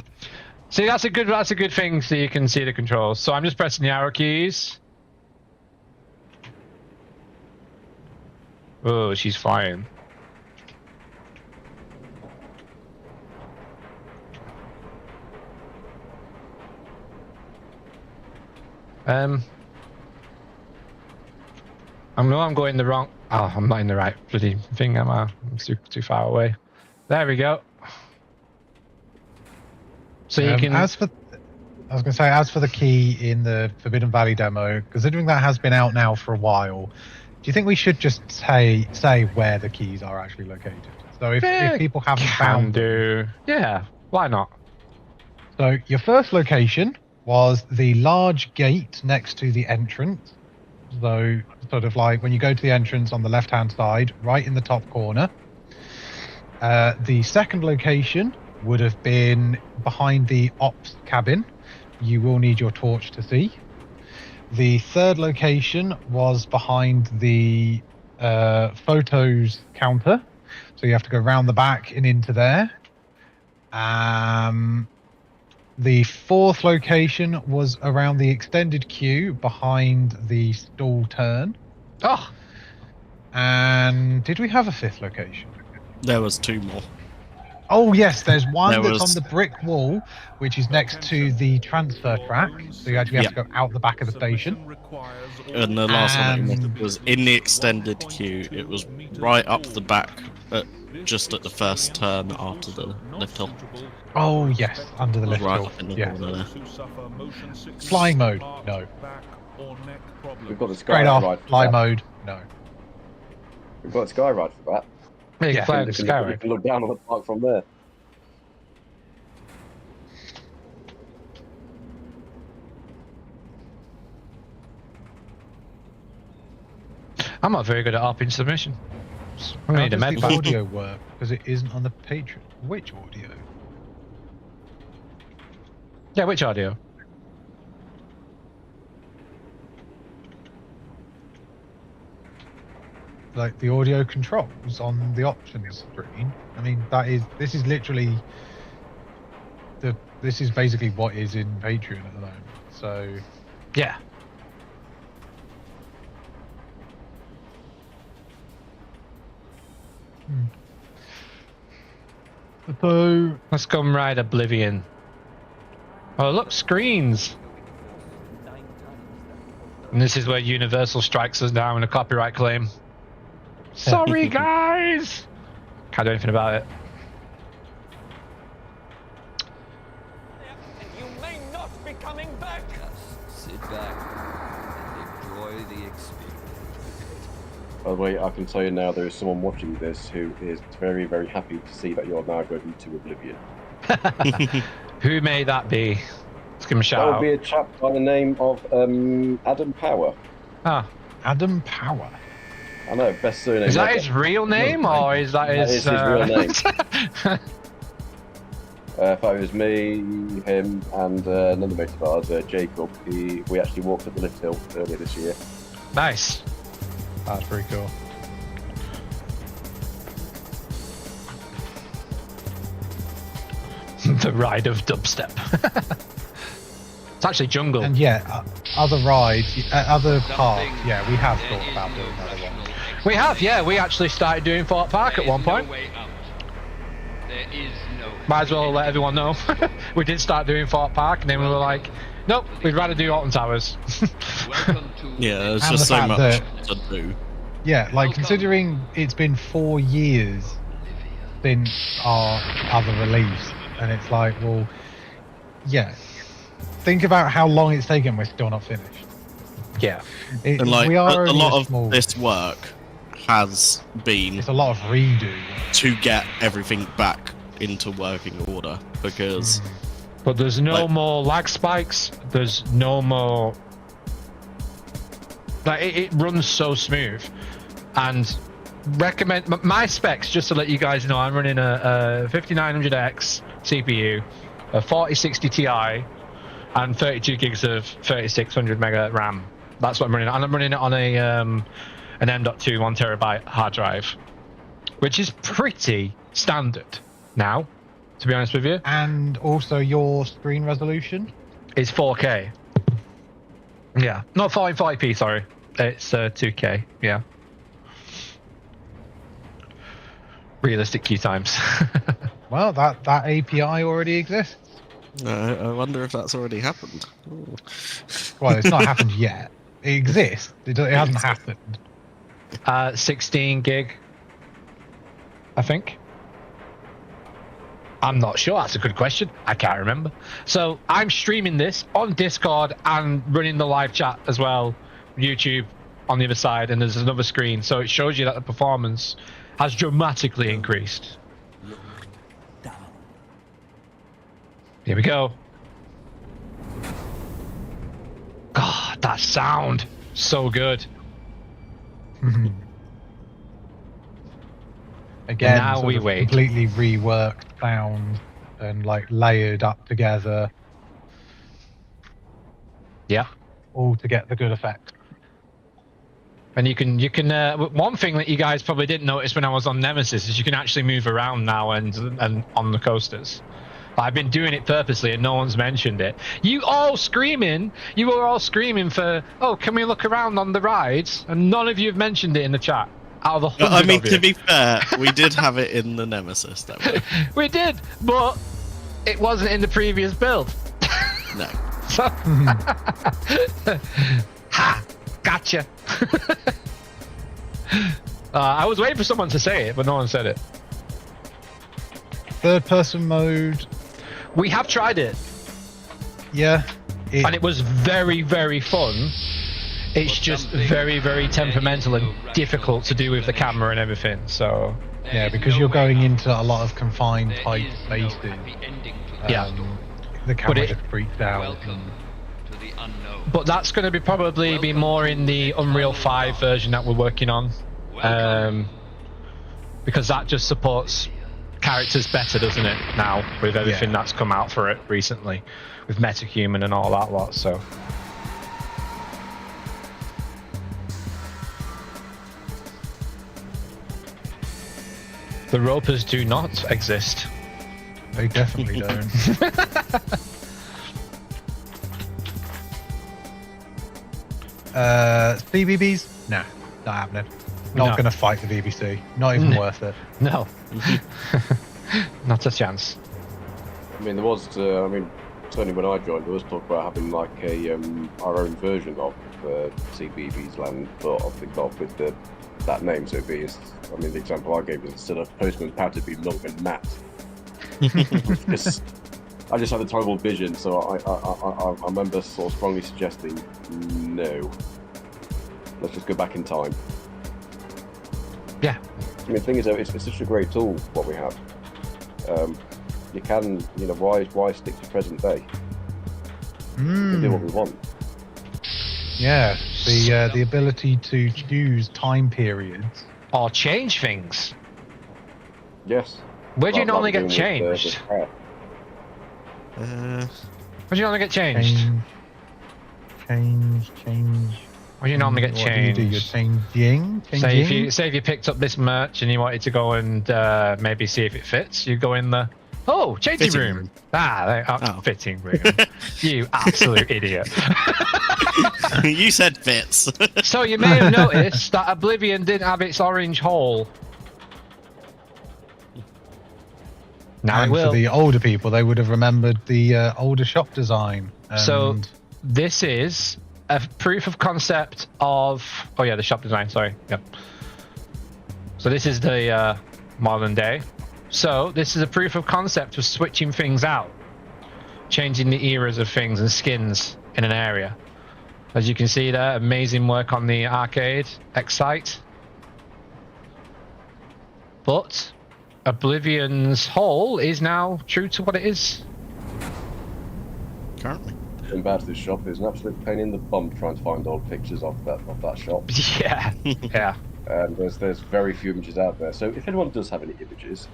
See, that's a good thing, so you can see the controls. So I'm just pressing the arrow keys. Oh, she's flying. I know I'm going the wrong. Oh, I'm not in the right bloody thing, am I? I'm too far away. There we go. So you can. I was going to say, as for the key in the Forbidden Valley demo, considering that has been out now for a while, do you think we should just say where the keys are actually located? So if people haven't Can found them, do. Yeah. Why not? So your first location was the large gate next to the entrance. So sort of like when you go to the entrance on the left-hand side, right in the top corner. The second location would have been behind the ops cabin. You will need your torch to see. The third location was behind the photos counter. So you have to go round the back and into there. The fourth location was around the extended queue behind the stall turn. Oh, And did we have a fifth location? There was 2 more. Oh yes, there's one There that's was- on the brick wall, which is next to the transfer track. So you actually have to go out the back of the station. And the last one I And- missed was in the extended queue. It was right up the back, just at the first turn after the lift hill. Oh yes, under the lift Right hill. up in the Yeah. corner there. Flying mode, no. We've got the Straight sky off, ride. fly For that. mode, no. We've got a sky ride for that. yeah, you Yeah, can fly on You the can, sky, you right? can look down on the park from there. I'm not very good at ARPing submission. I'm How gonna need a does med the pack. audio work? Because it isn't on the Patreon. Which audio? Yeah, which audio? Like the audio controls on the options screen. I mean, this is literally this is basically what is in Patreon at the moment. So Yeah. so Let's go and ride Oblivion. Oh, look, screens. And this is where Universal strikes us down with a copyright claim. Sorry, guys. Can't do anything about it. You may not be coming back. Sit back and enjoy the experience. By the way, I can tell you now there is someone watching this who is very, very happy to see that you're now going to Oblivion. Who may that be? Let's give him a That shout would out. be a chap by the name of Adam Power. Ah, Adam Power. I know, best surname is that ever. his real name or is that That his? is his real name. name. If it was me, him, and another mate of ours, Jacob, we actually walked up the lift hill earlier this year. Nice. That's pretty cool. The ride of dubstep. It's actually jungle. And yeah, other rides, other parks. Yeah, we have thought about doing another one. We have, yeah. We actually started doing Fort Park at one point. Might as well let everyone know. We did start doing Fort Park, and then we were like, nope, we'd rather do Alton Towers. Yeah, there's And just the so fact much that- to do. Yeah, like considering it's been 4 years since our other release, and it's like, well, yeah. Think about how long it's taken. We're still not finished. Yeah. And like we are a only lot small, of this work has been It's a lot of redo. to get everything back into working order because But there's no Like- more lag spikes. There's no more. Like it runs so smooth, and recommend my specs. Just to let you guys know, I'm running a 5900X CPU, a 4060 Ti, and 32 gigs of 3600 mega RAM. That's what I'm running, and I'm running it on a an M.2 1 terabyte hard drive, which is pretty standard now. To be honest with you, And also your screen resolution. it's 4K. Yeah, not 1440p. Sorry, it's 2K. Yeah. Realistic queue times. Well, that API already exists. I wonder if that's already happened. Ooh. Well, it's not happened yet. It exists. It hasn't happened. 16 gig, I think. I'm not sure. That's a good question. I can't remember. So I'm streaming this on Discord and running the live chat as well, YouTube on the other side, and there's another screen. So it shows you that the performance has dramatically increased. Here we go. God, that sound. So good. Again, Now sort we of wait. completely reworked sound and like layered up together, Yeah. all to get the good effect. And you can one thing that you guys probably didn't notice when I was on Nemesis is you can actually move around now and on the coasters. I've been doing it purposely and no one's mentioned it. You were all screaming for, oh, can we look around on the rides? And none of you have mentioned it in the chat. Out of the 100 I mean, of you. to be fair, we did have it in the Nemesis, don't we? We did, but it wasn't in the previous build. No. So, ha, gotcha. I was waiting for someone to say it, but no one said it. Third person mode, We have tried it, yeah. and it was very, very fun. It's just very, very temperamental and difficult to do with the camera and everything. So, Yeah, because you're going into a lot of confined, tight spaces. Yeah. The camera it- just freaks out. Welcome to the unknown. but that's going to be probably be more in the Unreal 5 version that we're working on, because that just supports characters better, doesn't it? Now with everything that's come out for it recently, with MetaHuman and all that lot. So. The ropers do not exist. They definitely don't. CBBS? No, not happening. Not No. going to fight the BBC. Not even worth it. No. Not a chance. I mean, there was. I mean, certainly when I joined, there was talk about having like a our own version of CBeebies Land, but obviously not with that name. So it'd be. I mean, the example I gave was instead of Postman's Pad, it'd be Milkman Matt. Because I just had a terrible vision, so I remember sort of strongly suggesting no. Let's just go back in time. Yeah. I mean, the thing is, though, it's such a great tool what we have. You can, why stick to present day? We can do what we want. Yeah, the ability to choose time periods. Or change things. Yes. Where do you Like normally we're get doing with, changed? Prayer. Where do you normally get changed? Change. Where do you normally get What do you do? You're changed? changing. Say if you picked up this merch and you wanted to go and maybe see if it fits, you go in the changing Fitting room. room. Fitting room. You absolute idiot. You said fits. So you may have noticed that Oblivion didn't have its orange hole. Now it And will. for the older people, they would have remembered the older shop design. So and- this is a proof of concept of the shop design, sorry. Yep. So this is the modern day. So this is a proof of concept of switching things out, changing the eras of things and skins in an area. As you can see there, amazing work on the arcade Excite. But Oblivion's hole is now true to what it is. Currently. Going back to this shop is an absolute pain in the bum trying to find old pictures of that shop. Yeah, yeah. And there's very few images out there. So if anyone does have any images,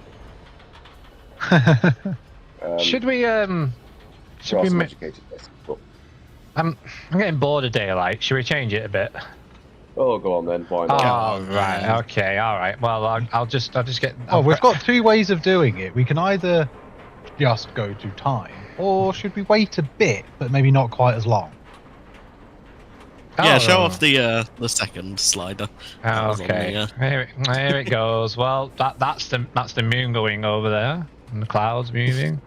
Should we there are some ma- educated guesses, but I'm getting bored of daylight. Should we change it a bit? oh, go on then. Why not? Oh, right. Okay. All right. Well, I'll just get. we've got two ways of doing it. We can either just go to time, or should we wait a bit, but maybe not quite as long? Yeah, Oh. show off the second slider. That was on Okay. Here it goes. Well, that's the moon going over there, and the clouds moving.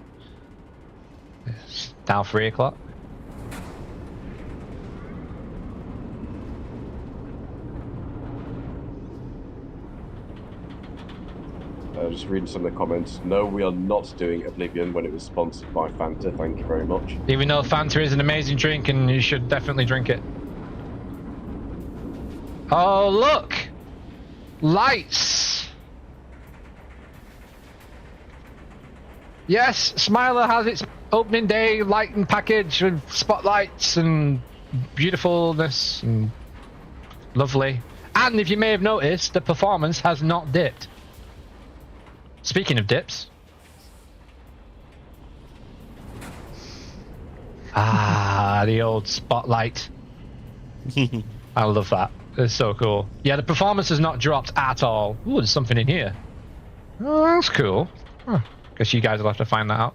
It's now 3 o'clock. Just reading some of the comments. No, we are not doing Oblivion when it was sponsored by Fanta. Thank you very much. Even though Fanta is an amazing drink, and you should definitely drink it. Oh, look! Lights! Yes, Smiler has its opening day lighting package with spotlights and beautifulness and lovely. And if you may have noticed, the performance has not dipped. Speaking of dips. The old spotlight. I love that. It's so cool. Yeah, the performance has not dropped at all. Ooh, there's something in here. Oh, that's cool. Huh. Guess you guys will have to find that out.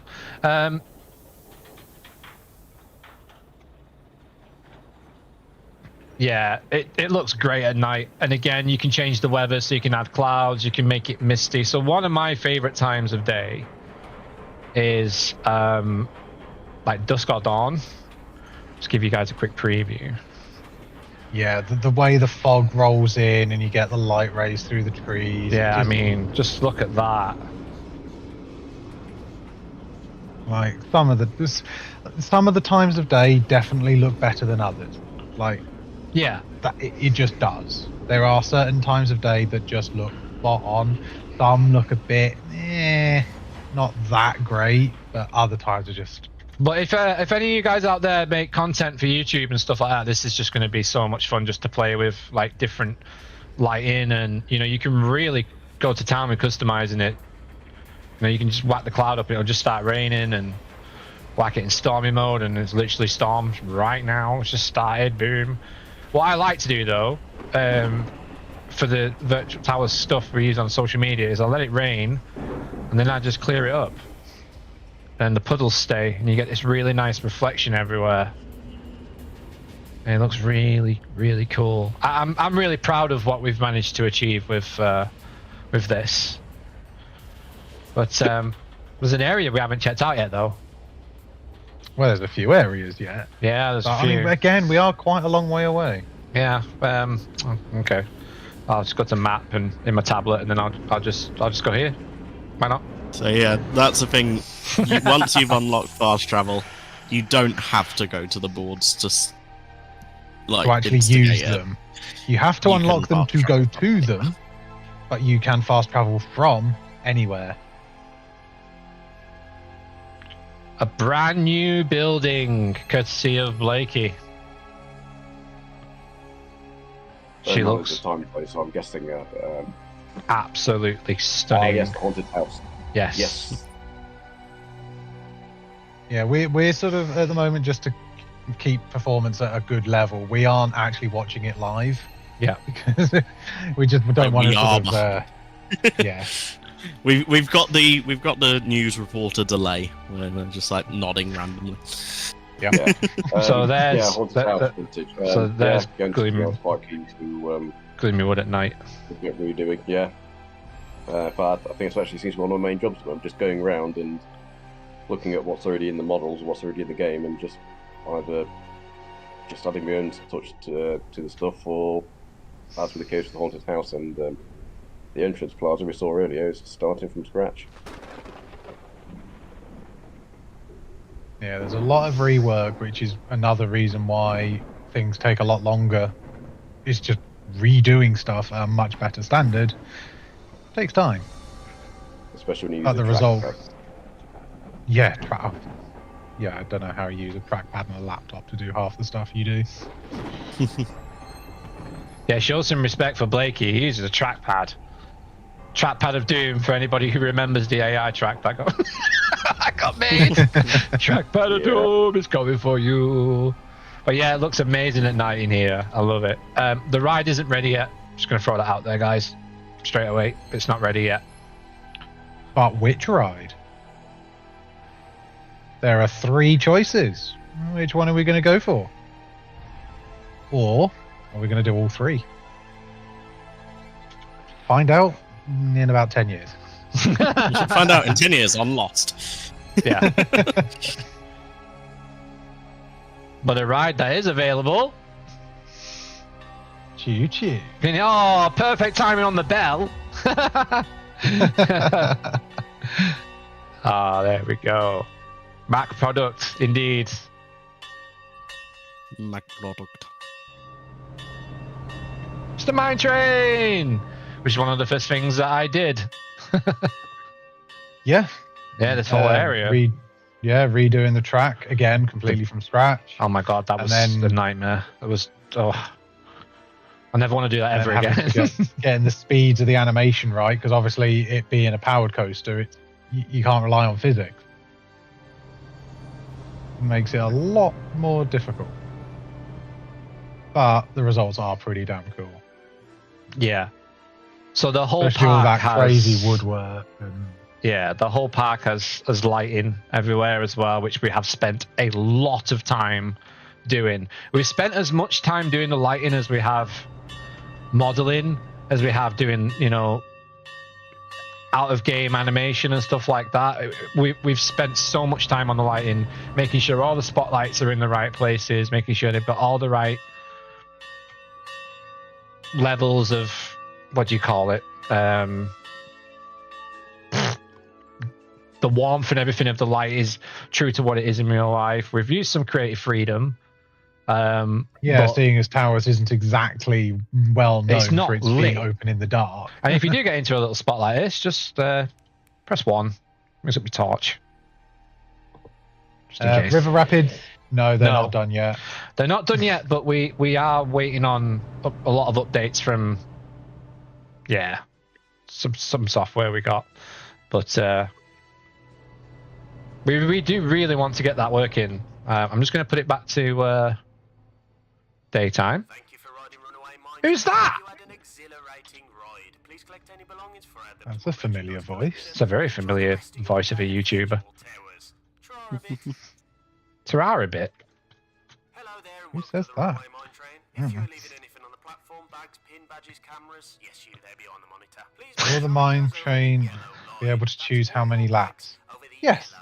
Yeah, it looks great at night. And again, you can change the weather so you can add clouds, you can make it misty. So one of my favorite times of day is like dusk or dawn. Just give you guys a quick preview. Yeah, the way the fog rolls in and you get the light rays through the trees. Yeah, I mean, just look at that. Like some of the times of day definitely look better than others. Like Yeah. It just does. There are certain times of day that just look spot on. Some look a bit, not that great, but other times are just. But if any of you guys out there make content for YouTube and stuff like that, this is just going to be so much fun just to play with like different lighting, and you can really go to town with customizing it. You can just whack the cloud up and it'll just start raining, and whack it in stormy mode and it's literally storms right now. It's just started, boom. What I like to do though, for the virtual tower stuff we use on social media, is I let it rain and then I just clear it up. And the puddles stay, and you get this really nice reflection everywhere. And it looks really, really cool. I'm really proud of what we've managed to achieve with this. But there's an area we haven't checked out yet, though. Well, there's a few areas yet. Yeah, there's a few. I mean, again, we are quite a long way away. Yeah. Okay. I'll just go to map and in my tablet, and then I'll just go here. Why not? So yeah, that's the thing. Once you've unlocked fast travel, you don't have to go to the boards to actually use them. You have to unlock them to go to them, but you can fast travel from anywhere. A brand new building, courtesy of Blakey. She looks time place, so I'm guessing absolutely stunning. yes, the haunted house. Yes. Yeah, we're sort of at the moment just to keep performance at a good level. We aren't actually watching it live. Yeah, because we don't want to sort of. Yeah. We've got the news reporter delay. We're just like nodding randomly. Yeah. So there's haunted house footage. so there's Gleaming. Quite keen to Gleaming Wood at night. Get redoing. Yeah. But I think it's actually seems to be one of my main jobs. I'm just going around and looking at what's already in the models, what's already in the game, and just either just adding my own touch to the stuff, or as with the case with the haunted house and the entrance plaza we saw earlier, is starting from scratch. Yeah, there's a lot of rework, which is another reason why things take a lot longer. It's just redoing stuff at a much better standard. Takes time. Especially when you But use the a result. trackpad. Yeah, I don't know how you use a trackpad on a laptop to do half the stuff you do. Yeah, show some respect for Blakey. He uses a trackpad. Trackpad of Doom for anybody who remembers the AI trackpad. I got made. Trackpad of Doom is coming for you. But yeah, it looks amazing at night in here. I love it. The ride isn't ready yet. Just going to throw that out there, guys. Straight away. It's not ready yet. But which ride? There are 3 choices. Which one are we going to go for? Or are we going to do all 3? Find out in about 10 years. You should find out in 10 years on Lost. Yeah. But a ride that is available. Choo choo. Oh, perfect timing on the bell. There we go. Mac product, indeed. Mac product. It's the mine train, which is one of the first things that I did. Yeah. Yeah, this whole area. Yeah, redoing the track again, completely from scratch. Oh my god, that And was then- a nightmare. It was. Oh, I never want to do that ever And having again. to getting the speeds of the animation right, because obviously it being a powered coaster, you can't rely on physics. It makes it a lot more difficult. But the results are pretty damn cool. Yeah. So the whole Especially all park that has crazy woodwork. And Yeah, the whole park has lighting everywhere as well, which we have spent a lot of time doing. We've spent as much time doing the lighting as we have modeling, as we have doing, out of game animation and stuff like that. We've spent so much time on the lighting, making sure all the spotlights are in the right places, making sure they've got all the right levels of, what do you call it? The warmth and everything of the light is true to what it is in real life. We've used some creative freedom. But- seeing as Towers isn't exactly well known It's not for its lit. being open in the dark. And if you do get into a little spot like this, just press 1. Brings up your torch. Just in case. River Rapids, no, they're No. not done yet. They're not done yet, but we are waiting on a lot of updates from, some software we got. But we do really want to get that working. I'm just going to put it back to daytime. Who's that? That's a familiar voice. It's a very familiar voice of a YouTuber. Terrara bit. Who says that? Will the mine train be able to choose how many laps? Yes.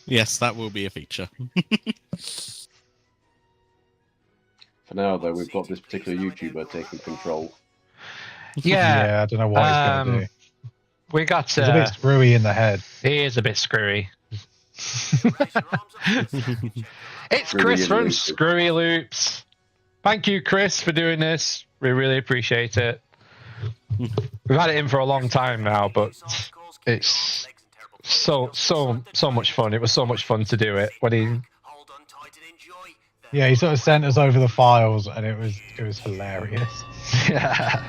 Yes, that will be a feature. For now, though, we've got this particular YouTuber taking control. Yeah, I don't know what he's going to do. we got. He's a bit screwy in the head. He is a bit screwy. It's Screwy Chris and from Loops. Screwy Loops. Thank you, Chris, for doing this. We really appreciate it. We've had it in for a long time now, but it's so much fun. It was so much fun to do it when he. Yeah, he sort of sent us over the files, and it was hilarious. Yeah.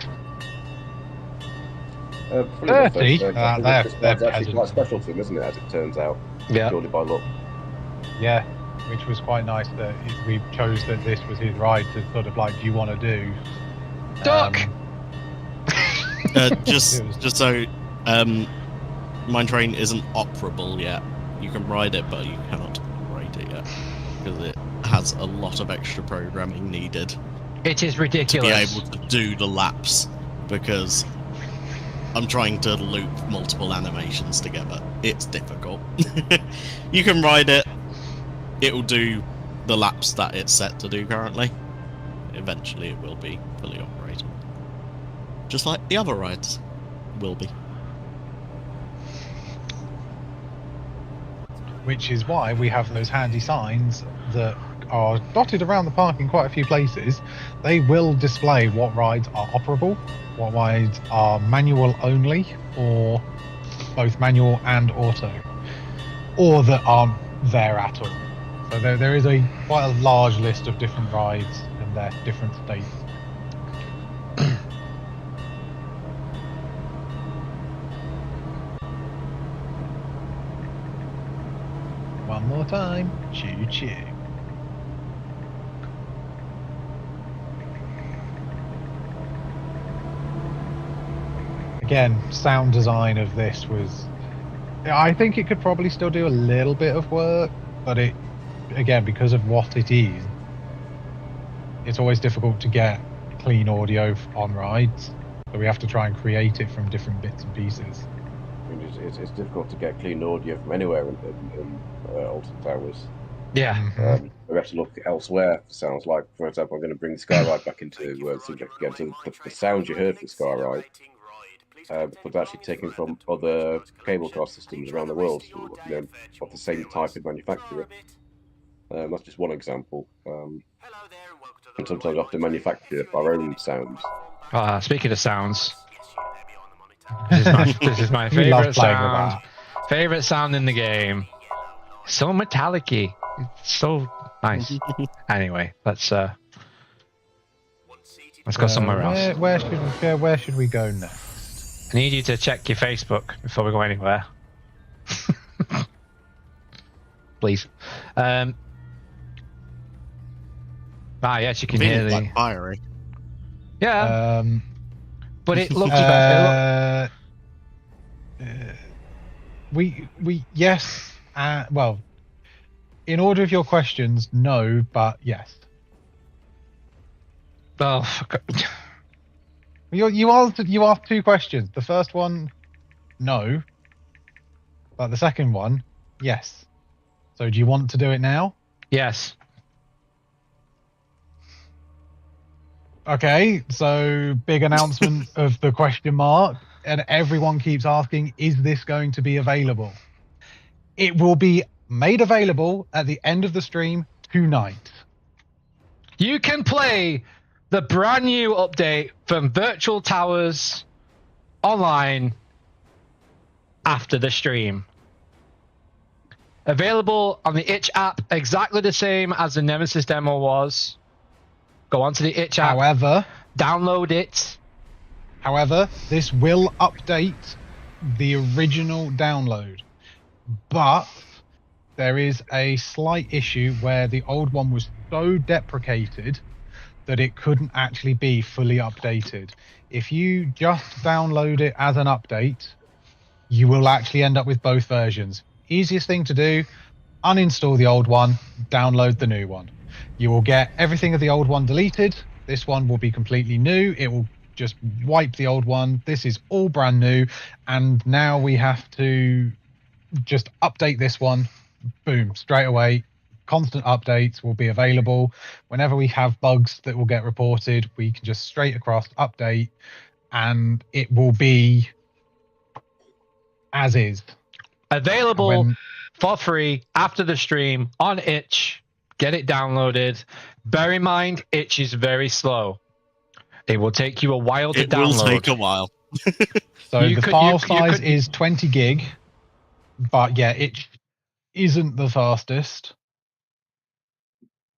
Funny enough, 30? though, Ah, I think they're this one's actually peasants. quite special to him, isn't it, as it turns out? Yeah. Purely by luck. Yeah, which was quite nice that we chose that this was his ride to sort of like, do you want to do? Duck! Just so, Mine Train isn't operable yet. You can ride it, but you cannot operate it yet because it has a lot of extra programming needed It is to be ridiculous. able to do the laps. Because I'm trying to loop multiple animations together. It's difficult. You can ride it. It'll do the laps that it's set to do currently. Eventually, it will be fully operating. Just like the other rides will be. Which is why we have those handy signs that are dotted around the park in quite a few places. They will display what rides are operable, what rides are manual only, or both manual and auto, or that aren't there at all. So there is quite a large list of different rides and their different states. One more time. Choo choo. Again, sound design of this was... I think it could probably still do a little bit of work, but it, again, because of what it is, it's always difficult to get clean audio on rides. So we have to try and create it from different bits and pieces. I mean, it's difficult to get clean audio from anywhere in Alton Towers. Yeah. We have to look elsewhere. Sounds like, for example, I'm going to bring Skyride back into the subject again. So the sound you heard from Skyride was actually taken from other cable car systems around the world, of the same type of manufacturer. That's just one example. And sometimes we have to manufacture our own sounds. Speaking of sounds, this is my We love favorite playing with sound. that. Favorite sound in the game. So metallic-y. It's so nice. Anyway, let's go somewhere else. Where should we go next? I need you to check your Facebook before we go anywhere. Please. Yes, you can hear the like fiery. Yeah. But it looks better. Yes. Well, in order of your questions, no, but yes. Oh, fuck. You asked two questions. The first one, no. But the second one, yes. So do you want to do it now? Yes. Okay, so big announcement of the question mark, and everyone keeps asking, is this going to be available? It will be made available at the end of the stream tonight. You can play the brand new update from Virtual Towers online after the stream. Available on the itch app, exactly the same as the Nemesis demo was. Go onto the itch app. However, download it. However, this will update the original download, but there is a slight issue where the old one was so deprecated that it couldn't actually be fully updated. If you just download it as an update, you will actually end up with both versions. Easiest thing to do, uninstall the old one, download the new one. You will get everything of the old one deleted. This one will be completely new. It will just wipe the old one. This is all brand new. And now we have to just update this one. Boom, straight away. Constant updates will be available. Whenever we have bugs that will get reported, we can just straight across update and it will be as is. Available for free after the stream on itch. Get it downloaded. Bear in mind, itch is very slow. It will take you a while to download. It will take a while. So the file size is 20 gig, but yeah, itch isn't the fastest,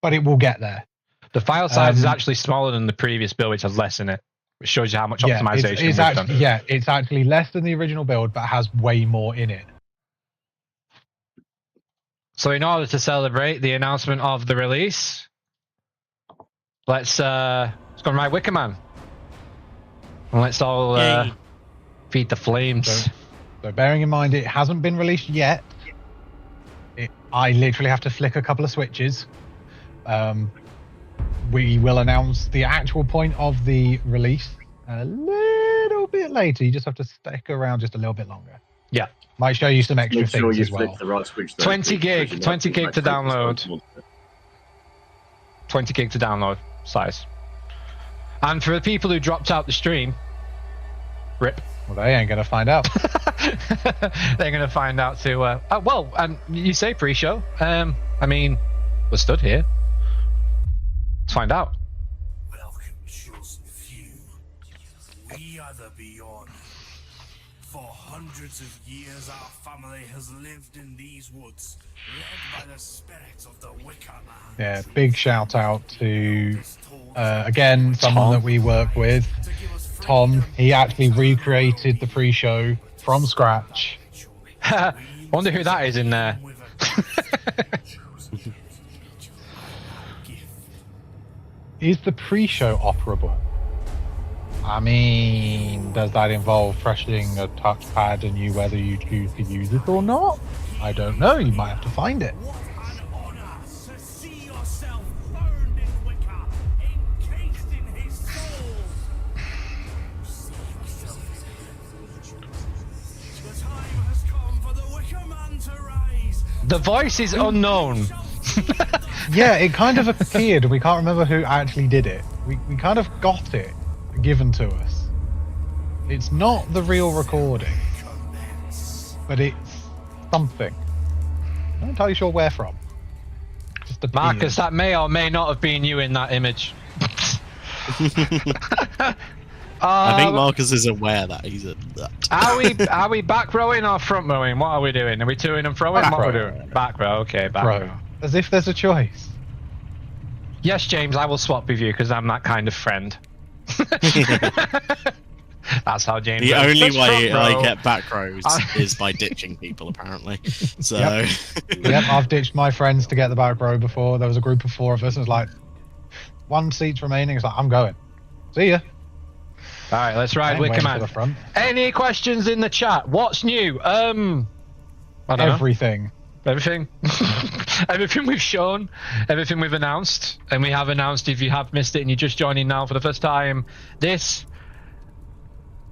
but it will get there. The file size is actually smaller than the previous build, which has less in it. Which shows you how much optimization we've done. Yeah, it's actually less than the original build, but has way more in it. So in order to celebrate the announcement of the release, let's go and ride Wicker Man. And let's all feed the flames. So bearing in mind it hasn't been released yet, I literally have to flick a couple of switches. We will announce the actual point of the release a little bit later. You just have to stick around just a little bit longer. Yeah. Might show you some extra Make sure things you as well. flick the right switch though, 20 gig, because 20 gig to like download. 20 gig to download size. And for the people who dropped out the stream, rip. Well, they ain't gonna find out. They're gonna find out too. Well, you say pre-show. I mean, we're stood here. Let's find out. Welcome, chosen few. We are the Beyond. For hundreds of years, our family has lived in these woods, led by the spirits of the Wicker Man. Yeah, big shout out to again someone that we work with, Tom. He actually recreated the pre-show from scratch. Wonder who that is in there. Is the pre-show operable? I mean, does that involve pressing a touchpad and you whether you choose to use it or not? I don't know. You might have to find it. What an honor to see yourself burned in Wicker, encased in his soul. The time has come for the Wicker Man to rise. The voice is unknown. Yeah, it kind of appeared. We can't remember who actually did it. We kind of got it given to us. It's not the real recording, but it's something. I'm not entirely sure where from. Just appeared. Marcus, that may or may not have been you in that image. I think Marcus is aware that he's a. Are we back rowing or front rowing? What are we doing? Are we toing and throwing? What are we doing? Back row. Okay, back row. As if there's a choice. Yes, James, I will swap with you because I'm that kind of friend. That's how James. The only way I get back rows is by ditching people, apparently. So. Yep, I've ditched my friends to get the back row before. There was a group of 4 of us, and it's like 1 seat's remaining. It's like, I'm going. See ya. All right, let's ride with command. Any questions in the chat? What's new? I don't Everything. know. Everything. Everything we've shown, everything we've announced, and we have announced, if you have missed it and you're just joining now for the first time, this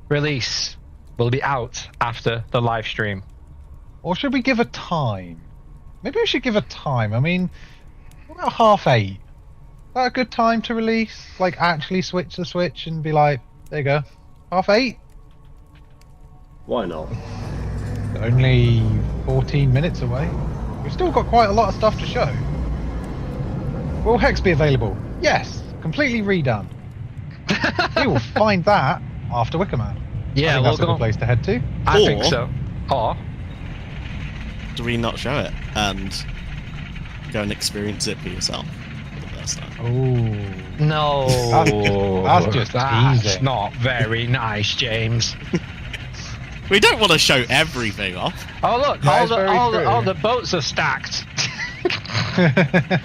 release will be out after the live stream. Or should we give a time? Maybe we should give a time. I mean, what about 8:30? Is that a good time to release? Like, actually switch the switch and be like, there you go. 8:30? Why not? Only 14 minutes away. We've still got quite a lot of stuff to show. Will Hex be available? Yes. Completely redone. We will find that after Wickerman. Yeah, I think that's a good place to head to. I think so. Or do we not show it and go and experience it for yourself for the first time? Oh no, that's just that's not very nice, James. We don't want to show everything off. Oh look, all the boats are stacked.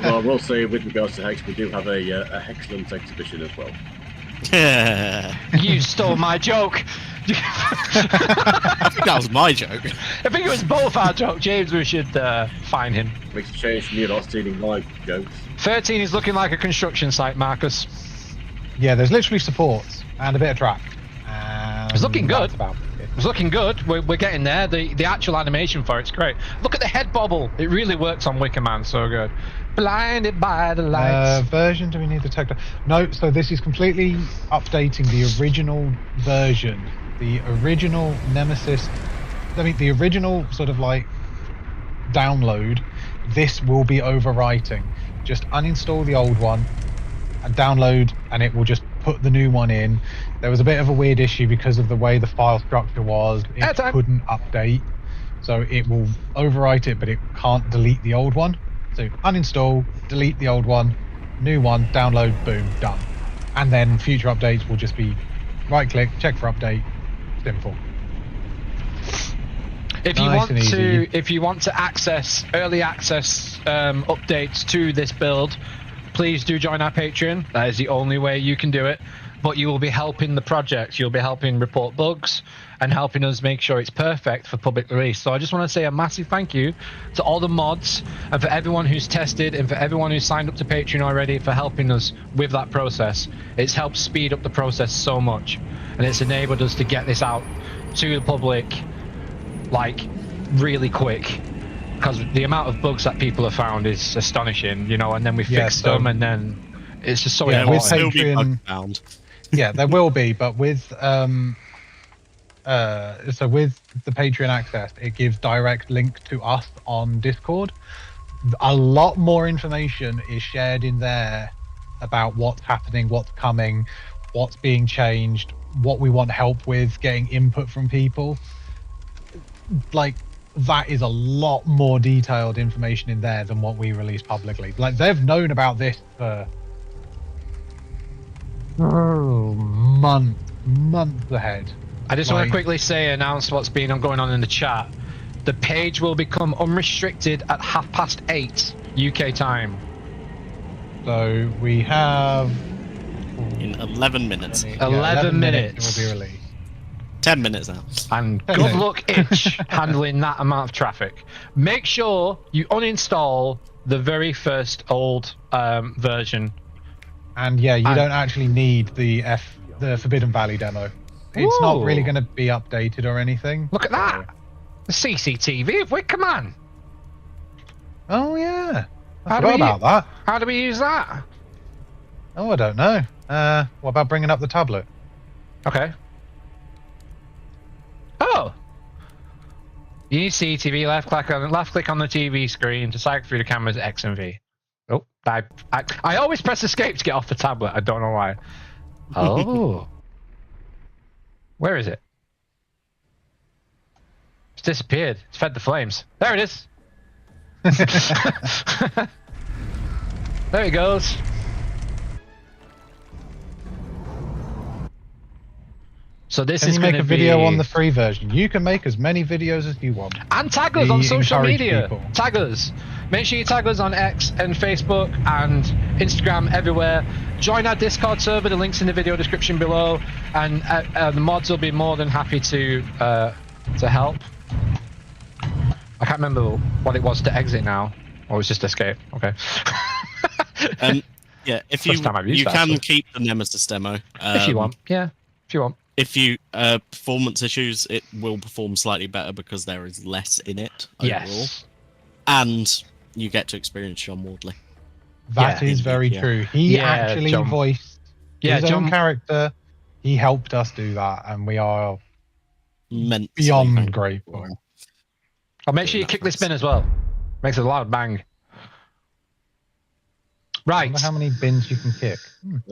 Well, I will say with regards to Hex, we do have a Hexlands exhibition as well. You stole my joke. I think that was my joke. I think it was both our joke. James, we should find him. Makes a change from you not stealing my jokes. 13 is looking like a construction site, Marcus. Yeah, there's literally supports and a bit of track. It's looking good. It's looking good. We're getting there. The actual animation for it's great. Look at the head bobble. It really works on Wickerman so good. Blinded by the lights. Version, do we need the tech? No, so this is completely updating the original version. The original Nemesis, I mean the original sort of like download, this will be overwriting. Just uninstall the old one and download and it will just put the new one in. There was a bit of a weird issue because of the way the file structure was. It couldn't update. So it will overwrite it, but it can't delete the old one. So uninstall, delete the old one, new one, download, boom, done. And then future updates will just be right click, check for update, simple. If you want to access early access updates to this build, please do join our Patreon. That is the only way you can do it. But you will be helping the project. You'll be helping report bugs and helping us make sure it's perfect for public release. So I just want to say a massive thank you to all the mods and for everyone who's tested and for everyone who's signed up to Patreon already for helping us with that process. It's helped speed up the process so much, and it's enabled us to get this out to the public like really quick, because the amount of bugs that people have found is astonishing, you know, and then we fixed them, and then it's just so important. With Patreon, yeah, there will be, but with so with the Patreon access, it gives direct link to us on Discord. A lot more information is shared in there about what's happening, what's coming, what's being changed, what we want help with, getting input from people. Like, that is a lot more detailed information in there than what we release publicly. Like, they've known about this for months ahead. I just want to quickly announce what's been going on in the chat. The page will become unrestricted at 8:30 UK time. So we have in 11 minutes. 11 minutes. It will be released. 10 minutes now. And good luck, Itch, handling that amount of traffic. Make sure you uninstall the very first old version. And yeah, you don't actually need the Forbidden Valley demo. It's not really going to be updated or anything. Look at that! The CCTV of Wickerman. Oh yeah, I forgot about that. How do we use that? Oh, I don't know. What about bringing up the tablet? Okay. Oh. You need CCTV. Left click on the TV screen to cycle through the cameras at X and V. Oh, I always press escape to get off the tablet. I don't know why. Oh. Where is it? It's disappeared. It's fed the flames. There it is. There it goes. So this Can is you going make to a video be... on the free version? You can make as many videos as you want. And tag us on We social encourage media. people. Tag us. Make sure you tag us on X and Facebook and Instagram, everywhere. Join our Discord server. The link's in the video description below. And the mods will be more than happy to help. I can't remember what it was to exit now. Or it was just escape. Okay. Yeah, if First time I've used you that, can so. keep the Nemesis demo. If you want. Yeah, if you want. If you performance issues, it will perform slightly better because there is less in it overall. Yes. And you get to experience John Wardley. That Yeah. is very Yeah. true. He Yeah, actually John- voiced Yeah, his own John. character. He helped us do that, and we are Immensely beyond thankful. grateful. Oh, make sure you kick the spin as well. Makes a loud bang. I Right. wonder how many bins you can kick.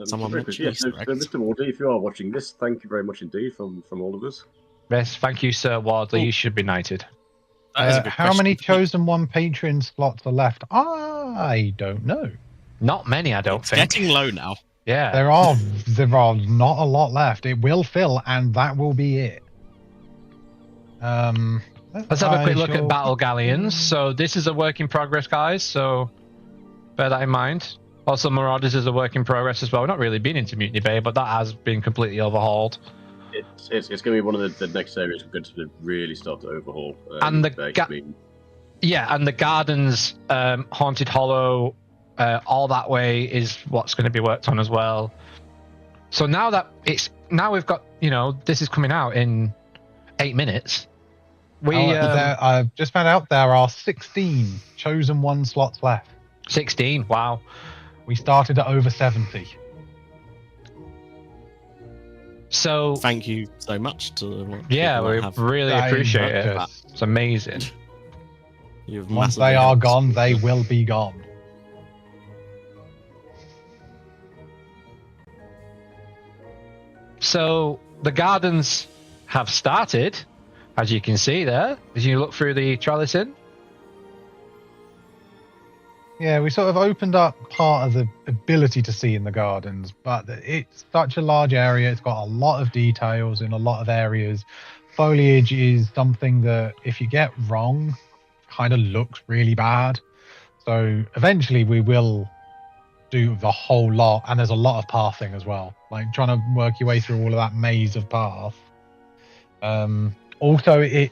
Someone Very mentioned good. Easter So eggs. Mr. Wardy, if you are watching this, thank you very much indeed from all of us. Yes, thank you, Sir Wardley. Oh. You should be knighted. That is a good How many question. chosen one Patreon slots are left? I don't know. Not many, I don't It's think. getting low now. Yeah. There are not a lot left. It will fill, and that will be it. Let's have a quick look at Battle Galleons. So this is a work in progress, guys. So bear that in mind. Also, Marauders is a work in progress as well. We've not really been into Mutiny Bay, but that has been completely overhauled. It's going to be one of the next areas we're going to really start to overhaul. And the I mean, Yeah, and the Gardens, Haunted Hollow, all that way is what's going to be worked on as well. So now we've got, this is coming out in 8 minutes. I've just found out there are 16 chosen one slots left. 16. Wow. We started at over 70. So Thank you so much to yeah, people we that have. really That is appreciate it. not just- It's amazing. You've Once massively they are helped. gone, they will be gone. So the Gardens have started, as you can see there, as you look through the trellising. Yeah, we sort of opened up part of the ability to see in the gardens, but it's such a large area. It's got a lot of details in a lot of areas. Foliage is something that, if you get wrong, kind of looks really bad. So eventually we will do the whole lot, and there's a lot of pathing as well, like trying to work your way through all of that maze of path. Also, the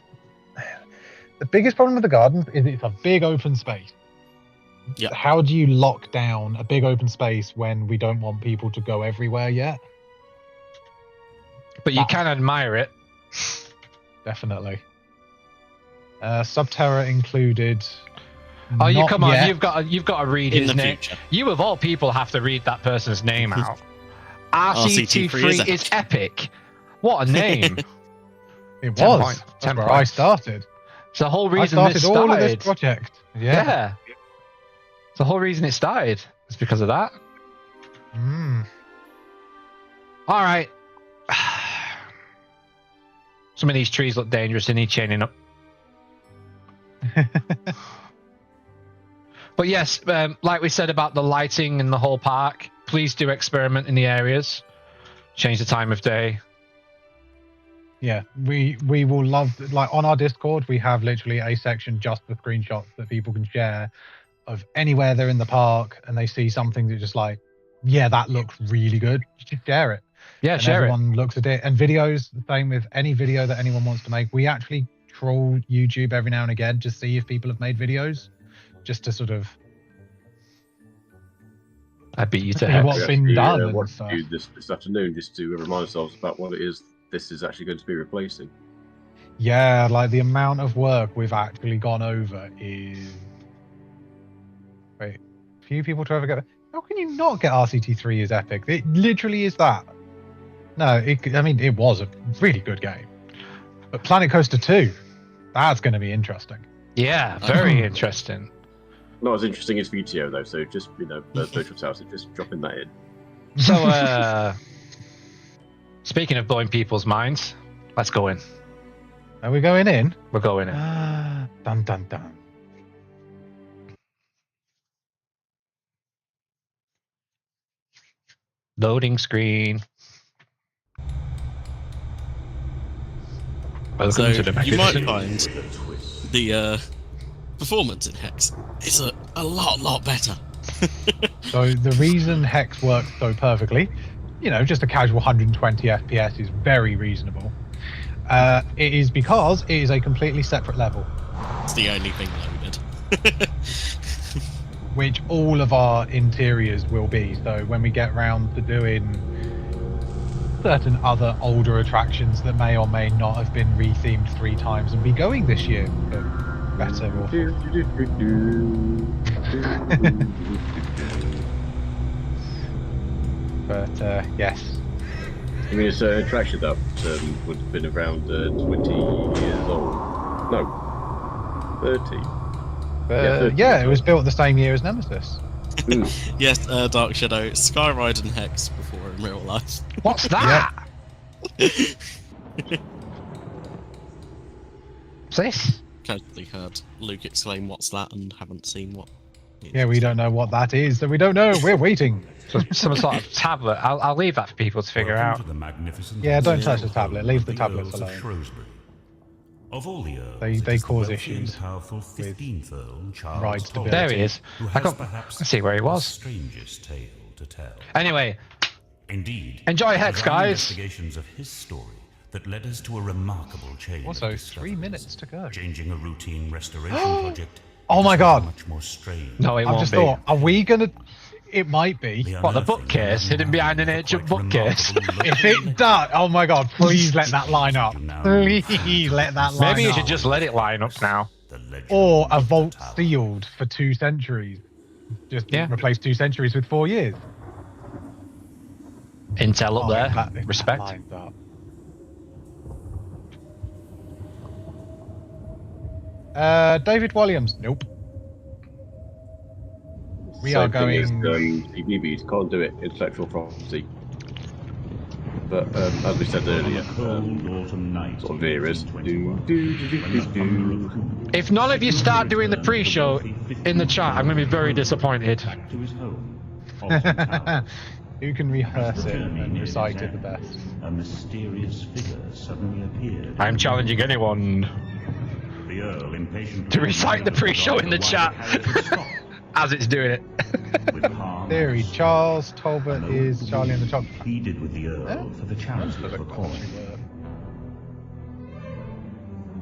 biggest problem with the gardens is it's a big open space. Yeah. How do you lock down a big open space when we don't want people to go everywhere yet? But you can admire it. Definitely. Subterra included. Oh, you Not come on! yet. You've got to read In his the name. future. You of all people have to read that person's name out. RCT3 RCT3 is epic. What a name! It 10 was. points, That's 10 where points. I started. It's the whole I reason started this all of this started. project. Yeah. It's the whole reason it started. It's because of that. Mm. All right. Some of these trees look dangerous. They need chaining up. But yes, like we said about the lighting in the whole park, please do experiment in the areas. Change the time of day. Yeah, we will love, like on our Discord, we have literally a section just for screenshots that people can share of anywhere they're in the park and they see something that just like, yeah, that looks really good. Just share it. Yeah, And share it. everyone looks at it. And videos, the same with any video that anyone wants to make. We actually troll YouTube every now and again to see if people have made videos, just to sort of I beat you to see heck. what's been done and What stuff. to do this afternoon, just to remind ourselves about what it is this is actually going to be replacing. Yeah, like the amount of work we've actually gone over is. Wait, few people to ever get. How can you not get RCT3 as epic? It literally is that. No, it was a really good game. But Planet Coaster 2, that's going to be interesting. Yeah, very interesting. Not as interesting as VTO though, so just Virtual Towers, just dropping that in. So, speaking of blowing people's minds, Let's go in. Are we going in? We're going in. Dun dun dun. Loading screen. Welcome So to the you might magnificent- find the performance in Hex is a lot better. So the reason Hex works so perfectly, just a casual 120 FPS is very reasonable. It is because it is a completely separate level, It's the only thing loaded. which all of our interiors will be. So when we get round to doing certain other older attractions that may or may not have been rethemed 3 times and be going this year, for better or but yes. I mean, it's an attraction that would have been around 20 years old. No, 30. Yeah, it was built the same year as Nemesis. Yes, Dark Shadow, Skyride and Hex before in real life. What's that? What's this? Casually heard Luke exclaim, "What's that?" and haven't seen what. Yeah, we don't know what that is, so we don't know. We're waiting. So some sort of tablet. I'll leave that for people to figure out. Yeah, don't touch the tablet. Leave the tablets alone. Of all the Earls, They cause issues powerful with 15th Earl, Charles ride Tolkien, stability. There he is. who I has can't perhaps see where he the was. strangest tale to tell. Anyway, Indeed, enjoy it Hex, was our guys. investigations of his story that led us to a remarkable change. Also, of 3 discoveries. minutes to go. Changing a routine restoration project. Oh my into God. something much more strange. no, it I've won't just be. thought, are we gonna? It might be. The What, the unearthing bookcase of hidden behind an a ancient quite bookcase? remarkable If it does, oh my God! Please let that line up. Please let that line Maybe you up. should just let it line up now. The legend Or a of the vault tower. sealed for 2 centuries. Just Yeah. replace 2 centuries with 4 years. Intel up Oh, there. if that Respect. lines up. David Williams. Nope. We are Same thing going. as, CBBs can't do it. Intellectual property. But as we said earlier, Cold autumn night. sort of eras. When the thunder of Cthulhu If none of you start doing the pre-show in the chat, I'm going to be very disappointed. back to his home, Alton Tower. Who can rehearse The it journey and neared recite its it the end, best? A mysterious figure suddenly appeared. I'm challenging anyone The Earl, impatient to recite the pre-show in the chat as it's doing it. Theory: Charles Talbot is Charlie and the Chocolate. Pleaded with the Earl Yeah. for the challenges Most of were it calling. actually were.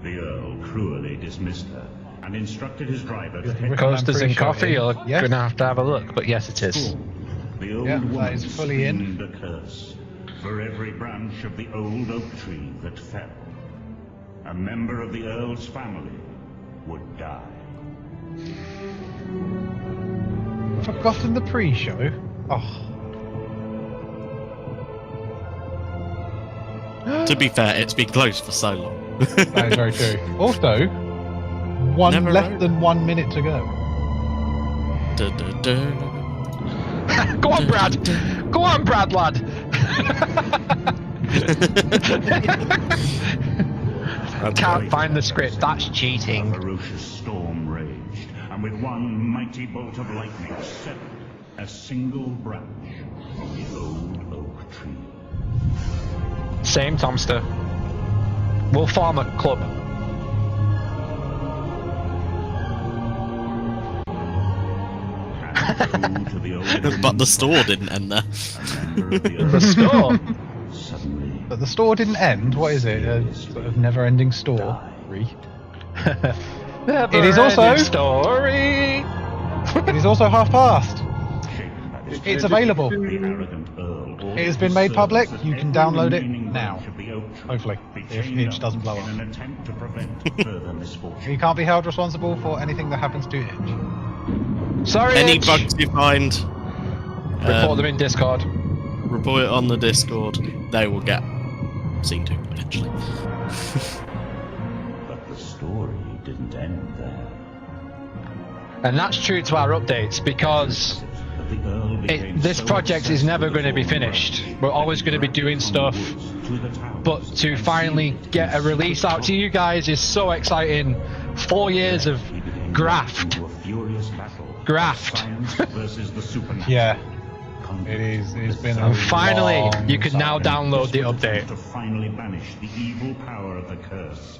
The Earl cruelly dismissed her and instructed his driver to Is the head Wicker Man Coasters and pre-show coffee, in? you're Yes. going to have a look, but yes, it is. The old Yeah, that woman is fully in. screamed a curse for every branch of the old oak tree that fell. A member of the Earl's family would die. Forgotten the pre-show? Oh. To be fair, it's been closed for so long. That is very true. Also, Never less wrote. than 1 minute to go. Go on, Brad! Go on, Brad, lad! Can't find the script, that's A cheating. ferocious storm raged, and with one mighty bolt of lightning severed a single branch from the old oak tree. Same, Tomster. We'll form a club. And to the old But the store didn't end there. a member of the The Earl's store. suddenly But the store didn't end. What is it? A sort of never-ending story. It is also- Never-ending story. It is also half past. shaken by this It's available. The arrogant Earl ordered It has been his made public. servants You that can every download it remaining now. branch of the oak tree Hopefully, be if chained Itch up doesn't blow in up. an attempt to prevent further misfortune. You can't be held responsible for anything that happens to Itch. Sorry, Any Itch. bugs you find, Report them in Discord. report it on the Discord. They will get seen to eventually. But the story didn't end there. And that's true to our updates because But the Earl this project is never going to be finished. We're always going to be doing stuff, but to finally get a release out to you guys is so exciting. 4 years of graft. Yeah. It's been a And finally, long you can now time. download the update. To finally banish the evil power of the curse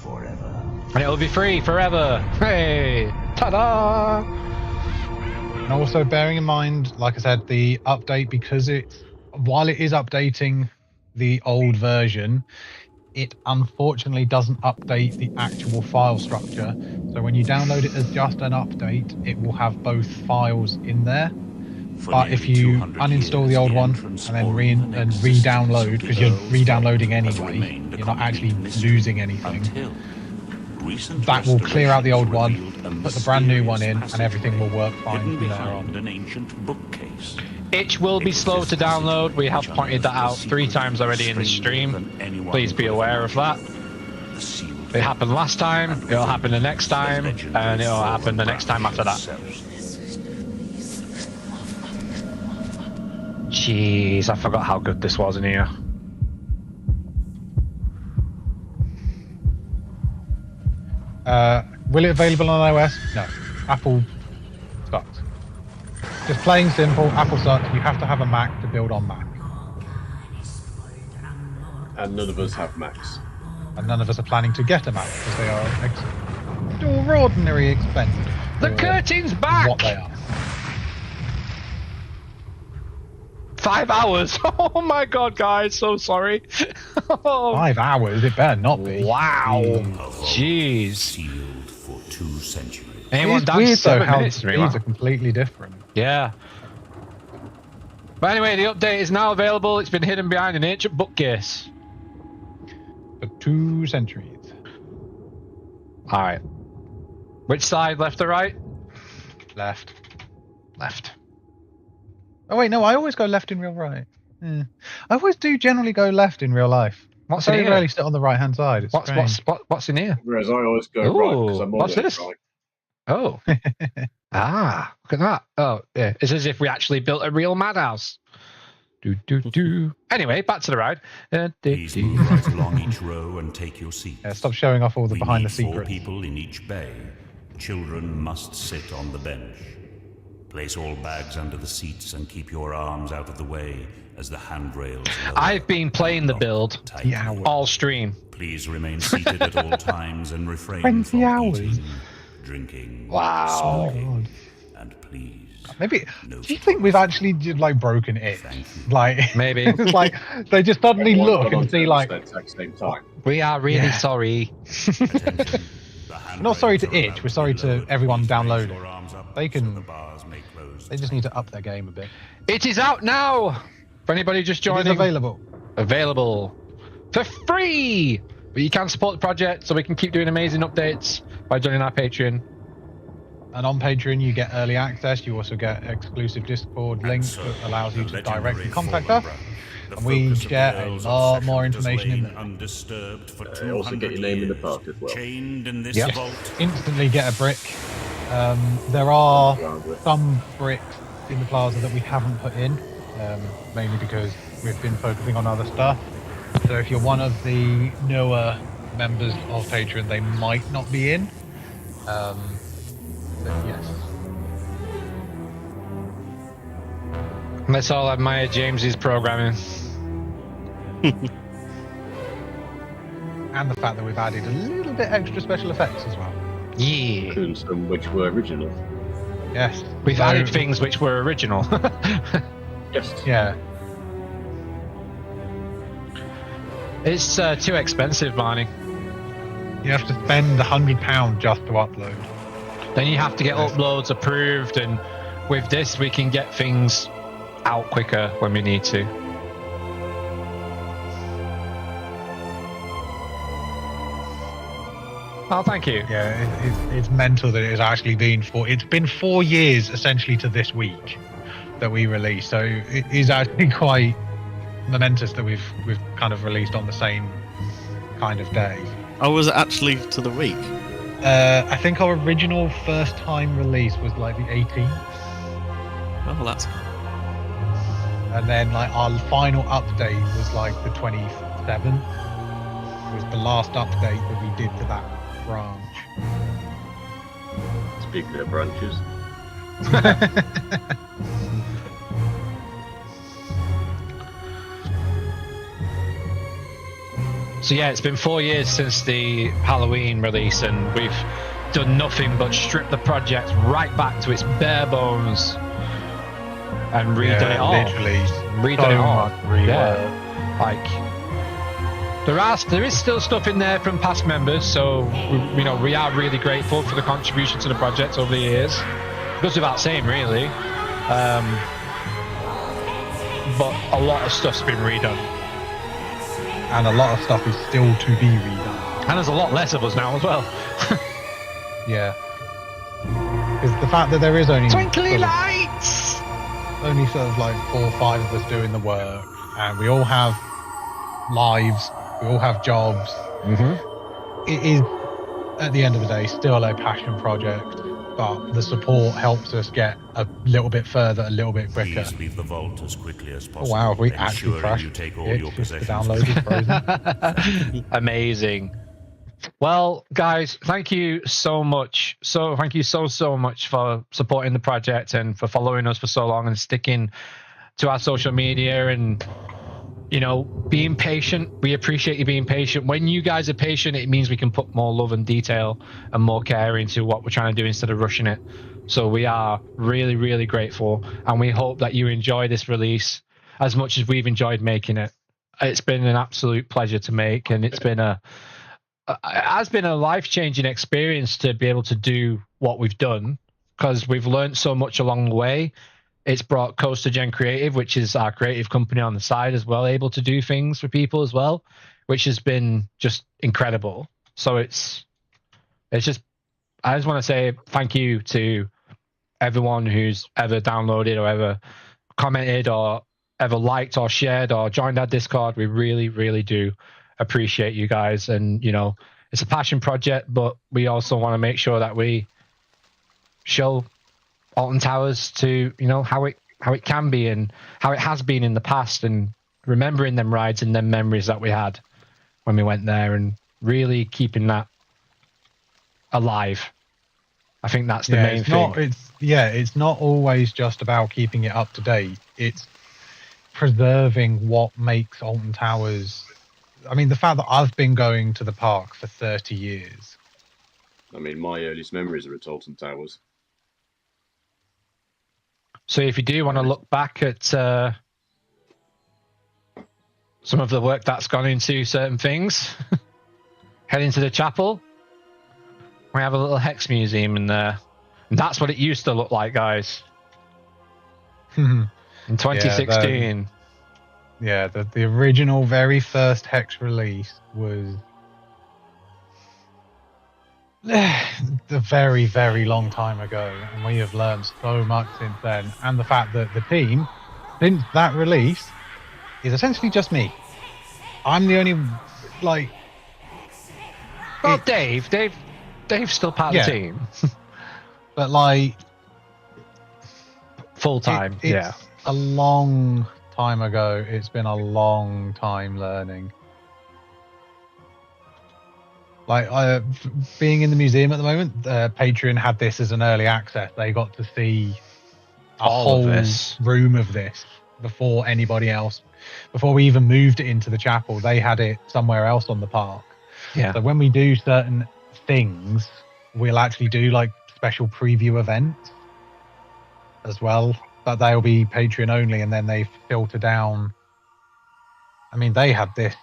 forever. And it'll be free forever. Hey! Ta-da! And also bearing in mind, like I said, the update, because while it is updating the old version, it unfortunately doesn't update the actual file structure. So when you download it as just an update, it will have both files in there. But if you uninstall the old one and then re-download, because you're re-downloading anyway, you're not actually losing anything, that will clear out the old one, put the brand new one in, and everything will work fine from there on. An ancient bookcase. It will be slow to download. We have pointed that out 3 times already in the stream. Please be aware of that. It happened last time, it'll happen the next time, and it'll happen the next time after that. Jeez, I forgot how good this was in here. Will it available on iOS? No. Apple sucks. Just plain simple, Apple sucks. You have to have a Mac to build on Mac. And none of us have Macs. And none of us are planning to get a Mac because they are extraordinarily expensive. The for curtain's back! What they are. 5 hours! Oh my god, guys, so sorry. 5 hours? It better not be. Wow. Jeez. Sealed for 2 centuries. Anyone It's down weird though 7 how minutes, these Rima? are completely different. Yeah. But anyway, the update is now available. It's been hidden behind an ancient bookcase. For 2 centuries. Alright. Which side, left or right? Left. Left. Oh wait, no, I always go left in real right. I always do generally go left in real life. What's I in very here? rarely sit on the right hand side. It's strange. What's in here? Whereas I always go right because I'm what's always this? right. Oh. Ah, look at that. Oh, yeah. It's as if we actually built a real madhouse. Anyway, back to the ride. Please move right along each row and take your seat. Yeah, stop showing off all the We behind the need 4 secrets. people in each bay. Children must sit on the bench. Place all bags under the seats and keep your arms out of the way as the handrails lower. I've been playing the build tightly. all stream. Please remain seated at all times and refrain 20 from hours? eating, drinking, Wow. smoking, and please. Maybe. no Do you think we've actually like broken it? Thank you. Like Maybe. it's like they just suddenly Everyone look got and onto see it like. at the exact same time. We are really Yeah. sorry. Attention. The Not sorry to handrails are it, about we're sorry be to lowered. everyone Please raise downloading. your arms up They so can- the bars may close. They just need to up their game a bit. It is out now. For anybody just It is joining, available. available for free. But you can support the project so we can keep doing amazing updates by joining our Patreon. And on Patreon, you get early access. You also get exclusive Discord links So, that allows you the to legendary directly contact Forward us. Branch, the And we focus of share the a Earls of lot Session more has information in lain there. Undisturbed for You also get 200 your name in the years, park as well. chained in this Yep. vault. Instantly get a brick. There are Rather. some bricks in the plaza that we haven't put in, mainly because we've been focusing on other stuff. So if you're one of the newer members of Patreon, they might not be in. But yes. Let's all admire James's programming. And the fact that we've added a little bit extra special effects as well. Yeah. And some which were original. Yes. We've So- added things which were original. Yes. Yeah. It's too expensive, Barney. You have to spend £100 just to upload. Then you have to get uploads approved, and with this we can get things out quicker when we need to. Oh, thank you. Yeah, it's mental that it has actually been it's been 4 years essentially to this week that we released. So it is actually quite momentous that we've kind of released on the same kind of day. Oh, was it actually to the week? I think our original first time release was like the 18th. Oh, well, that's and then like our final update was like the 27th. Was the last update that we did to that branch. Speaking of branches, So yeah, it's been 4 years since the Halloween release, and we've done nothing but strip the project right back to its bare bones and redone it all. Literally, Redone it all. much rework. Yeah, like there is still stuff in there from past members, so we are really grateful for the contribution to the project over the years. Goes without saying, really. But a lot of stuff's been redone. And a lot of stuff is still to be redone. And there's a lot less of us now as well. Yeah. Because the fact that there is only Twinkly lights! Only sort of like 4 or 5 of us doing the work, and we all have lives, we all have jobs. Mm-hmm. It is, at the end of the day, still a passion project, but the support helps us get a little bit further, a little bit quicker. Please leave the vault as quickly as Oh possible. wow, we actually ensuring crashed. you take all it your just the possessions. download is frozen. Amazing. Well, guys, thank you so much. Thank you so much for supporting the project and for following us for so long and sticking to our social media and, being patient. We appreciate you being patient. When you guys are patient, it means we can put more love and detail and more care into what we're trying to do instead of rushing it. So we are really, really grateful, and we hope that you enjoy this release as much as we've enjoyed making it. It's been an absolute pleasure to make, and it has been a life-changing experience to be able to do what we've done, because we've learned so much along the way. It's brought Coaster Gen Creative, which is our creative company on the side as well, able to do things for people as well, which has been just incredible. So it's just, I just want to say thank you to everyone who's ever downloaded or ever commented or ever liked or shared or joined our Discord. We really, really do appreciate you guys. And, it's a passion project, but we also want to make sure that we show Alton Towers to, how it can be and how it has been in the past, and remembering them rides and them memories that we had when we went there, and really keeping that alive. I think that's the main thing. It's not always just about keeping it up to date. It's preserving what makes Alton Towers. I mean, the fact that I've been going to the park for 30 years. I mean, my earliest memories are at Alton Towers. So if you do want to look back at some of the work that's gone into certain things, head into the chapel. We have a little Hex museum in there. And that's what it used to look like, guys. In 2016. The original very first Hex release was a very, very long time ago, and we have learned so much since then. And the fact that the team, since that release, is essentially just me. I'm the only, Well, Dave's still part of the team. But, full time, it's a long time ago. It's been a long time learning. Being in the museum at the moment, Patreon had this as an early access. They got to see a whole room of this before anybody else. Before we even moved it into the chapel, they had it somewhere else on the park. Yeah. So when we do certain things, we'll actually do special preview events as well, but they'll be Patreon only, and then they filter down. I mean, they had this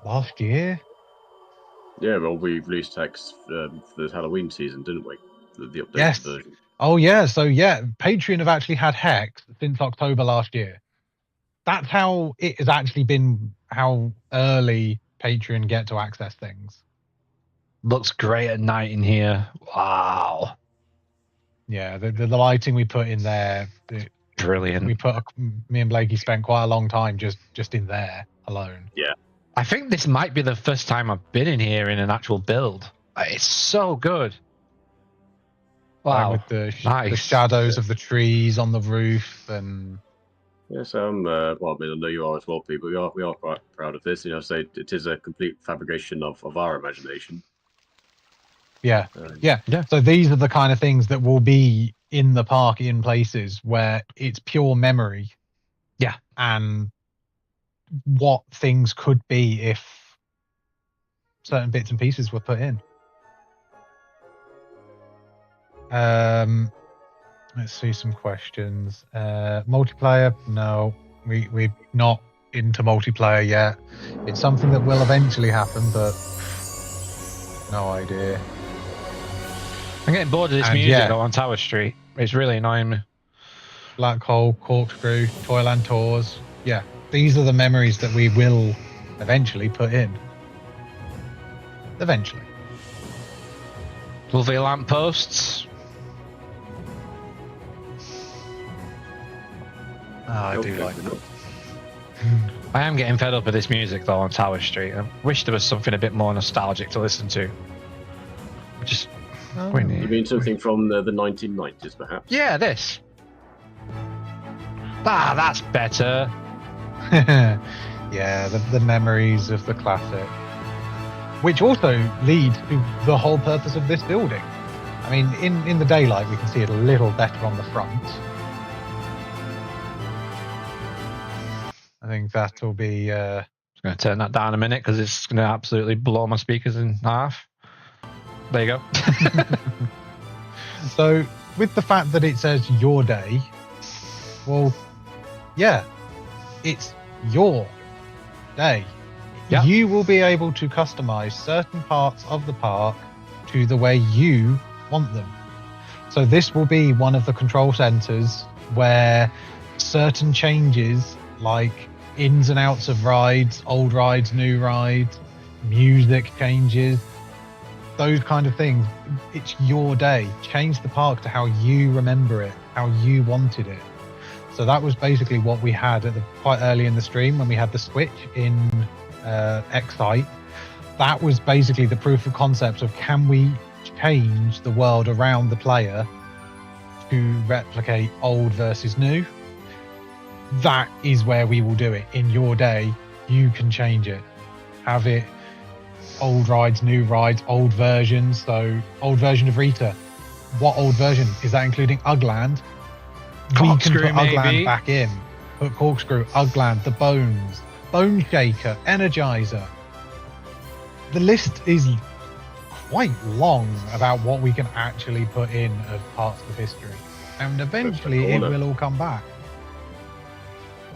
last year. Yeah, well, we released Hex for the Halloween season, didn't we? The updated version. Oh, yeah. So, Patreon have actually had Hex since October last year. That's how it has actually been, how early Patreon get to access things. Looks great at night in here. Wow. Yeah, the lighting we put in there. Brilliant. Me and Blakey spent quite a long time just in there alone. Yeah. I think this might be the first time I've been in here in an actual build. It's so good. Wow. With the shadows of the trees on the roof, and Yes, well, I mean, I know you are as well, people. We are quite proud of this. You know, so it is a complete fabrication of our imagination. Yeah. So these are the kind of things that will be in the park in places where it's pure memory. Yeah. And what things could be if certain bits and pieces were put in. Let's see some questions. Multiplayer? No, we're not into multiplayer yet. It's something that will eventually happen, but no idea. I'm getting bored of this music though on Tower Street. It's really annoying me. Black Hole, Corkscrew, Toyland Tours. Yeah, these are the memories that we will eventually put in. Eventually. Lovely lampposts. Oh, I do like that. I am getting fed up with this music though on Tower Street. I wish there was something a bit more nostalgic to listen to. Just you mean something from the 1990s, perhaps? Yeah, this. Ah, that's better. Yeah, the memories of the classic. Which also lead to the whole purpose of this building. I mean, in the daylight, we can see it a little better on the front. I think that'll be... I'm going to turn that down a minute because it's going to absolutely blow my speakers in half. There you go. So, with the fact that it says your day, well, yeah, it's your day. Yep. You will be able to customize certain parts of the park to the way you want them. So this will be one of the control centers where certain changes like ins and outs of rides, old rides, new rides, music changes, those kind of things. It's your day. Change the park to how you remember it, how you wanted it. So that was basically what we had at quite early in the stream when we had the switch in Excite. That was basically the proof of concept of can we change the world around the player to replicate old versus new. That is where we will do it. In your day, you can change it. Have it old rides, new rides, old versions. So old version of Rita. What old version? Is that including Ugland? Corkscrew, we can put Ugland maybe. back in. Put Corkscrew, Ugland, the Bones, Bone Shaker, Energizer. The list is quite long about what we can actually put in of parts of history. And eventually it will all come back.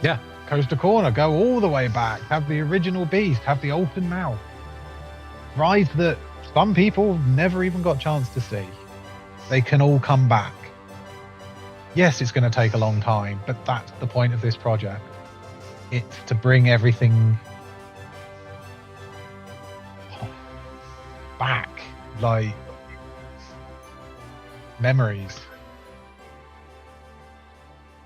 Yeah. Coaster Corner, go all the way back. Have the original Beast, have the Alton Mouth. Rides that some people never even got a chance to see. They can all come back. Yes, it's going to take a long time, but that's the point of this project. It's to bring everything back, like memories.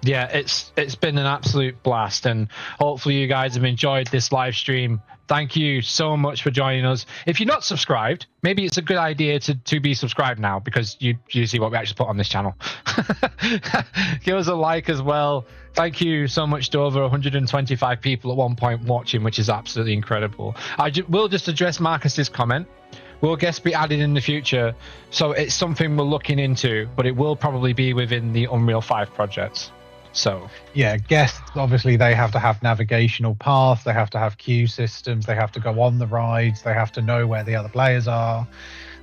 Yeah, it's been an absolute blast, and hopefully you guys have enjoyed this live stream. Thank you so much for joining us. If you're not subscribed, maybe it's a good idea to be subscribed now, because you see what we actually put on this channel. Give us a like as well. Thank you so much to over 125 people at one point watching, which is absolutely incredible. We'll just address Marcus's comment. Will guests be added in the future? So it's something we're looking into, but it will probably be within the Unreal 5 projects. So yeah, guests, obviously they have to have navigational paths, they have to have queue systems, they have to go on the rides, they have to know where the other players are.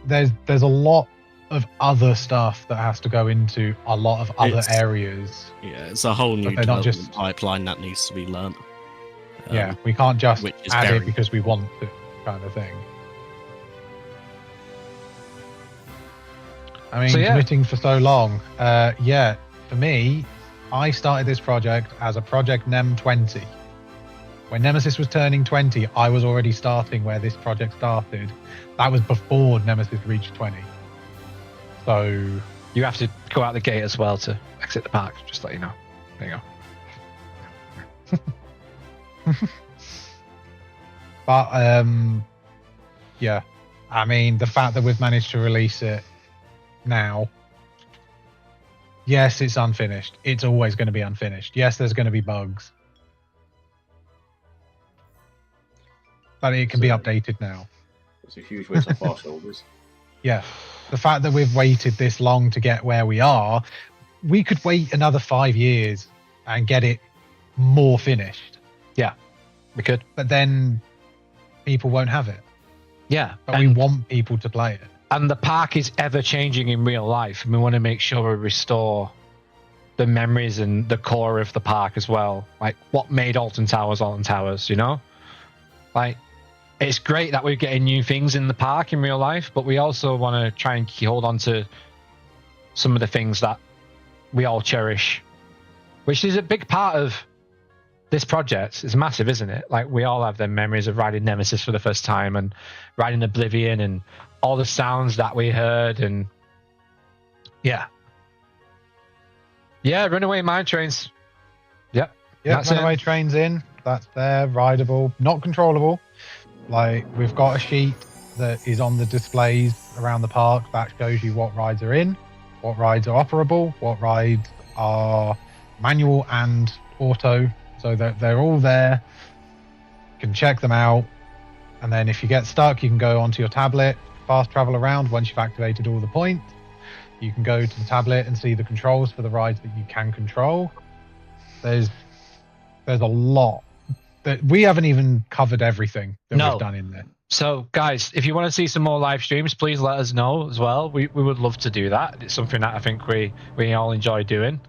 There's a lot of other stuff that has to go into a lot of other areas. Yeah, it's a whole new development pipeline that needs to be learnt. Yeah, we can't just add very it because we want to, kind of thing. I mean, committing for so long. Yeah, for me, I started this project as a Project Nem 20. When Nemesis was turning 20, I was already starting where this project started. That was before Nemesis reached 20. So you have to go out the gate as well to exit the park, just to let you know. There you go. But yeah, I mean, the fact that we've managed to release it now Yes, it's unfinished. It's always going to be unfinished. Yes, there's going to be bugs. But it can be updated now. It's a huge weight off our shoulders. Yeah. The fact that we've waited this long to get where we are, we could wait another 5 years and get it more finished. Yeah, we could. But then people won't have it. Yeah. But we want people to play it. And the park is ever changing in real life. And we want to make sure we restore the memories and the core of the park as well. Like what made Alton Towers, you know? Like, it's great that we're getting new things in the park in real life, but we also want to try and hold on to some of the things that we all cherish, which is a big part of this project. It's massive, isn't it? Like, we all have the memories of riding Nemesis for the first time and riding Oblivion and all the sounds that we heard. And yeah, Runaway Mine Trains. Yep. Yeah, Runaway Trains in. That's there, rideable, not controllable. Like, we've got a sheet that is on the displays around the park that shows you what rides are in, what rides are operable, what rides are manual and auto, so that they're all there. You can check them out, and then if you get stuck, you can go onto your tablet, fast travel around. Once you've activated all the points, you can go to the tablet and see the controls for the rides that you can control. There's a lot that we haven't even covered everything that we've done in there. So, guys, if you want to see some more live streams, please let us know as well. We would love to do that. It's something that I think we all enjoy doing.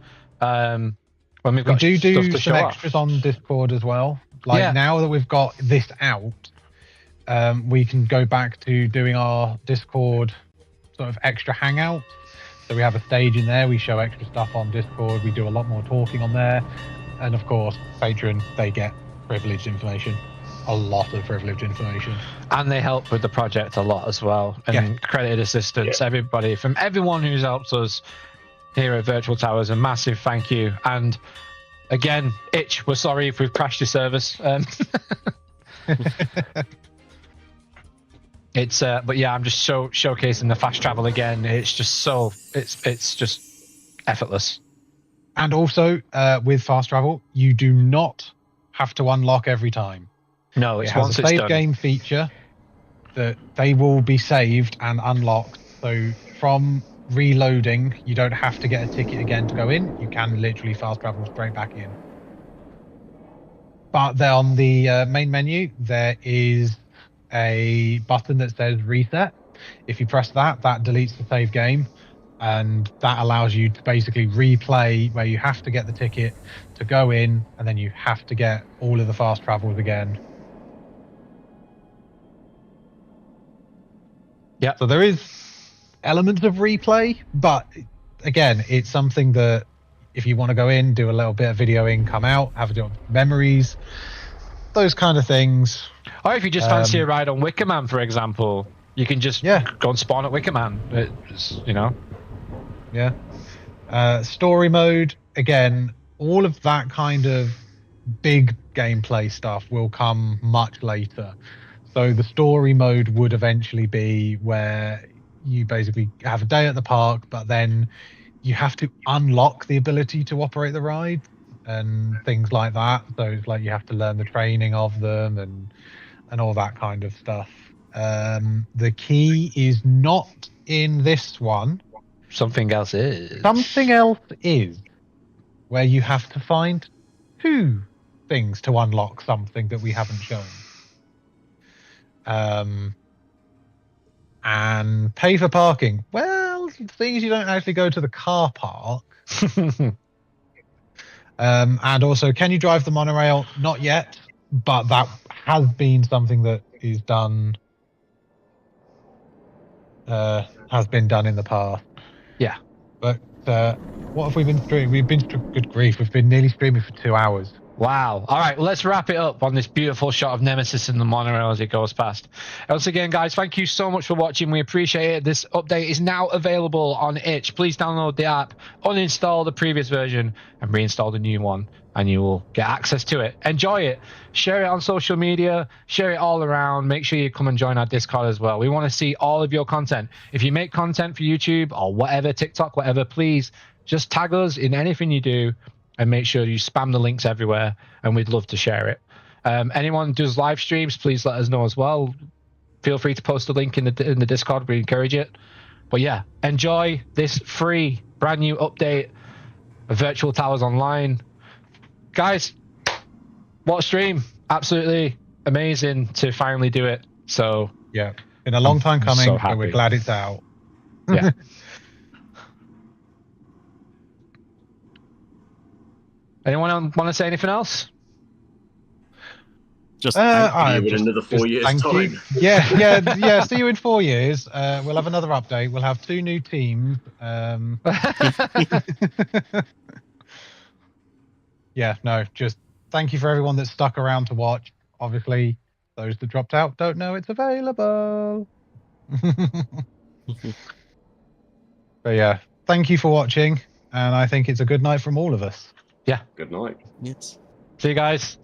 When we've got we do stuff to some show extras off on Discord as well. Like, now that we've got this out, we can go back to doing our Discord sort of extra hangout. So we have a stage in there. We show extra stuff on Discord. We do a lot more talking on there. And of course, Patreon, they get privileged information, a lot of privileged information, and they help with the project a lot as well. And credited assistance, everybody, from everyone who's helped us here at Virtual Towers, a massive thank you. And again, Itch, we're sorry if we've crashed your service. It's but yeah, I'm just showcasing the fast travel again. It's just it's just effortless. And also with fast travel, you do not have to unlock every time. No, it has a save game feature that they will be saved and unlocked. So from reloading, you don't have to get a ticket again to go in. You can literally fast travel straight back in. But then on the main menu, there is a button that says reset. If you press that, that deletes the save game. And that allows you to basically replay where you have to get the ticket to go in, and then you have to get all of the fast travels again. Yeah. So there is elements of replay, but again, it's something that if you want to go in, do a little bit of videoing, come out, have a bit of memories, those kind of things. Or if you just fancy a ride on Wickerman, for example, you can just go and spawn at Wickerman. It's, you know. Yeah. Story mode, again, all of that kind of big gameplay stuff will come much later. So the story mode would eventually be where you basically have a day at the park, but then you have to unlock the ability to operate the ride and things like that. So it's like you have to learn the training of them and all that kind of stuff. The key is not in this one. Something else is. Something else is where you have to find 2 things to unlock something that we haven't shown. And pay for parking. Well, things you don't actually go to the car park. And also, can you drive the monorail? Not yet, but that has been something that is done. Has been done in the past. Yeah. But what have we been streaming? We've been, good grief, we've been nearly streaming for 2 hours. Wow. All right, well, let's wrap it up on this beautiful shot of Nemesis in the monorail as it goes past. Once again, guys, thank you so much for watching. We appreciate it. This update is now available on Itch. Please download the app, uninstall the previous version, and reinstall the new one, and you will get access to it. Enjoy it. Share it on social media. Share it all around. Make sure you come and join our Discord as well. We want to see all of your content. If you make content for YouTube or whatever, TikTok, whatever, please Just tag us in anything you do, and make sure you spam the links everywhere, and we'd love to share it. Anyone who does live streams, please let us know as well. Feel free to post a link in the Discord. We encourage it. But yeah, enjoy this free, brand new update of Virtual Towers Online. Guys, what a stream. Absolutely amazing to finally do it. So yeah, been a long time coming, so but we're glad it's out. Yeah. Anyone want to say anything else? Just thank you in another 4 years' thank time. you. Yeah. See you in 4 years. We'll have another update. We'll have 2 new teams. Yeah, no, just thank you for everyone that stuck around to watch. Obviously, those that dropped out don't know it's available. But yeah, thank you for watching, and I think it's a good night from all of us. Yeah. Good night. Yes. See you guys.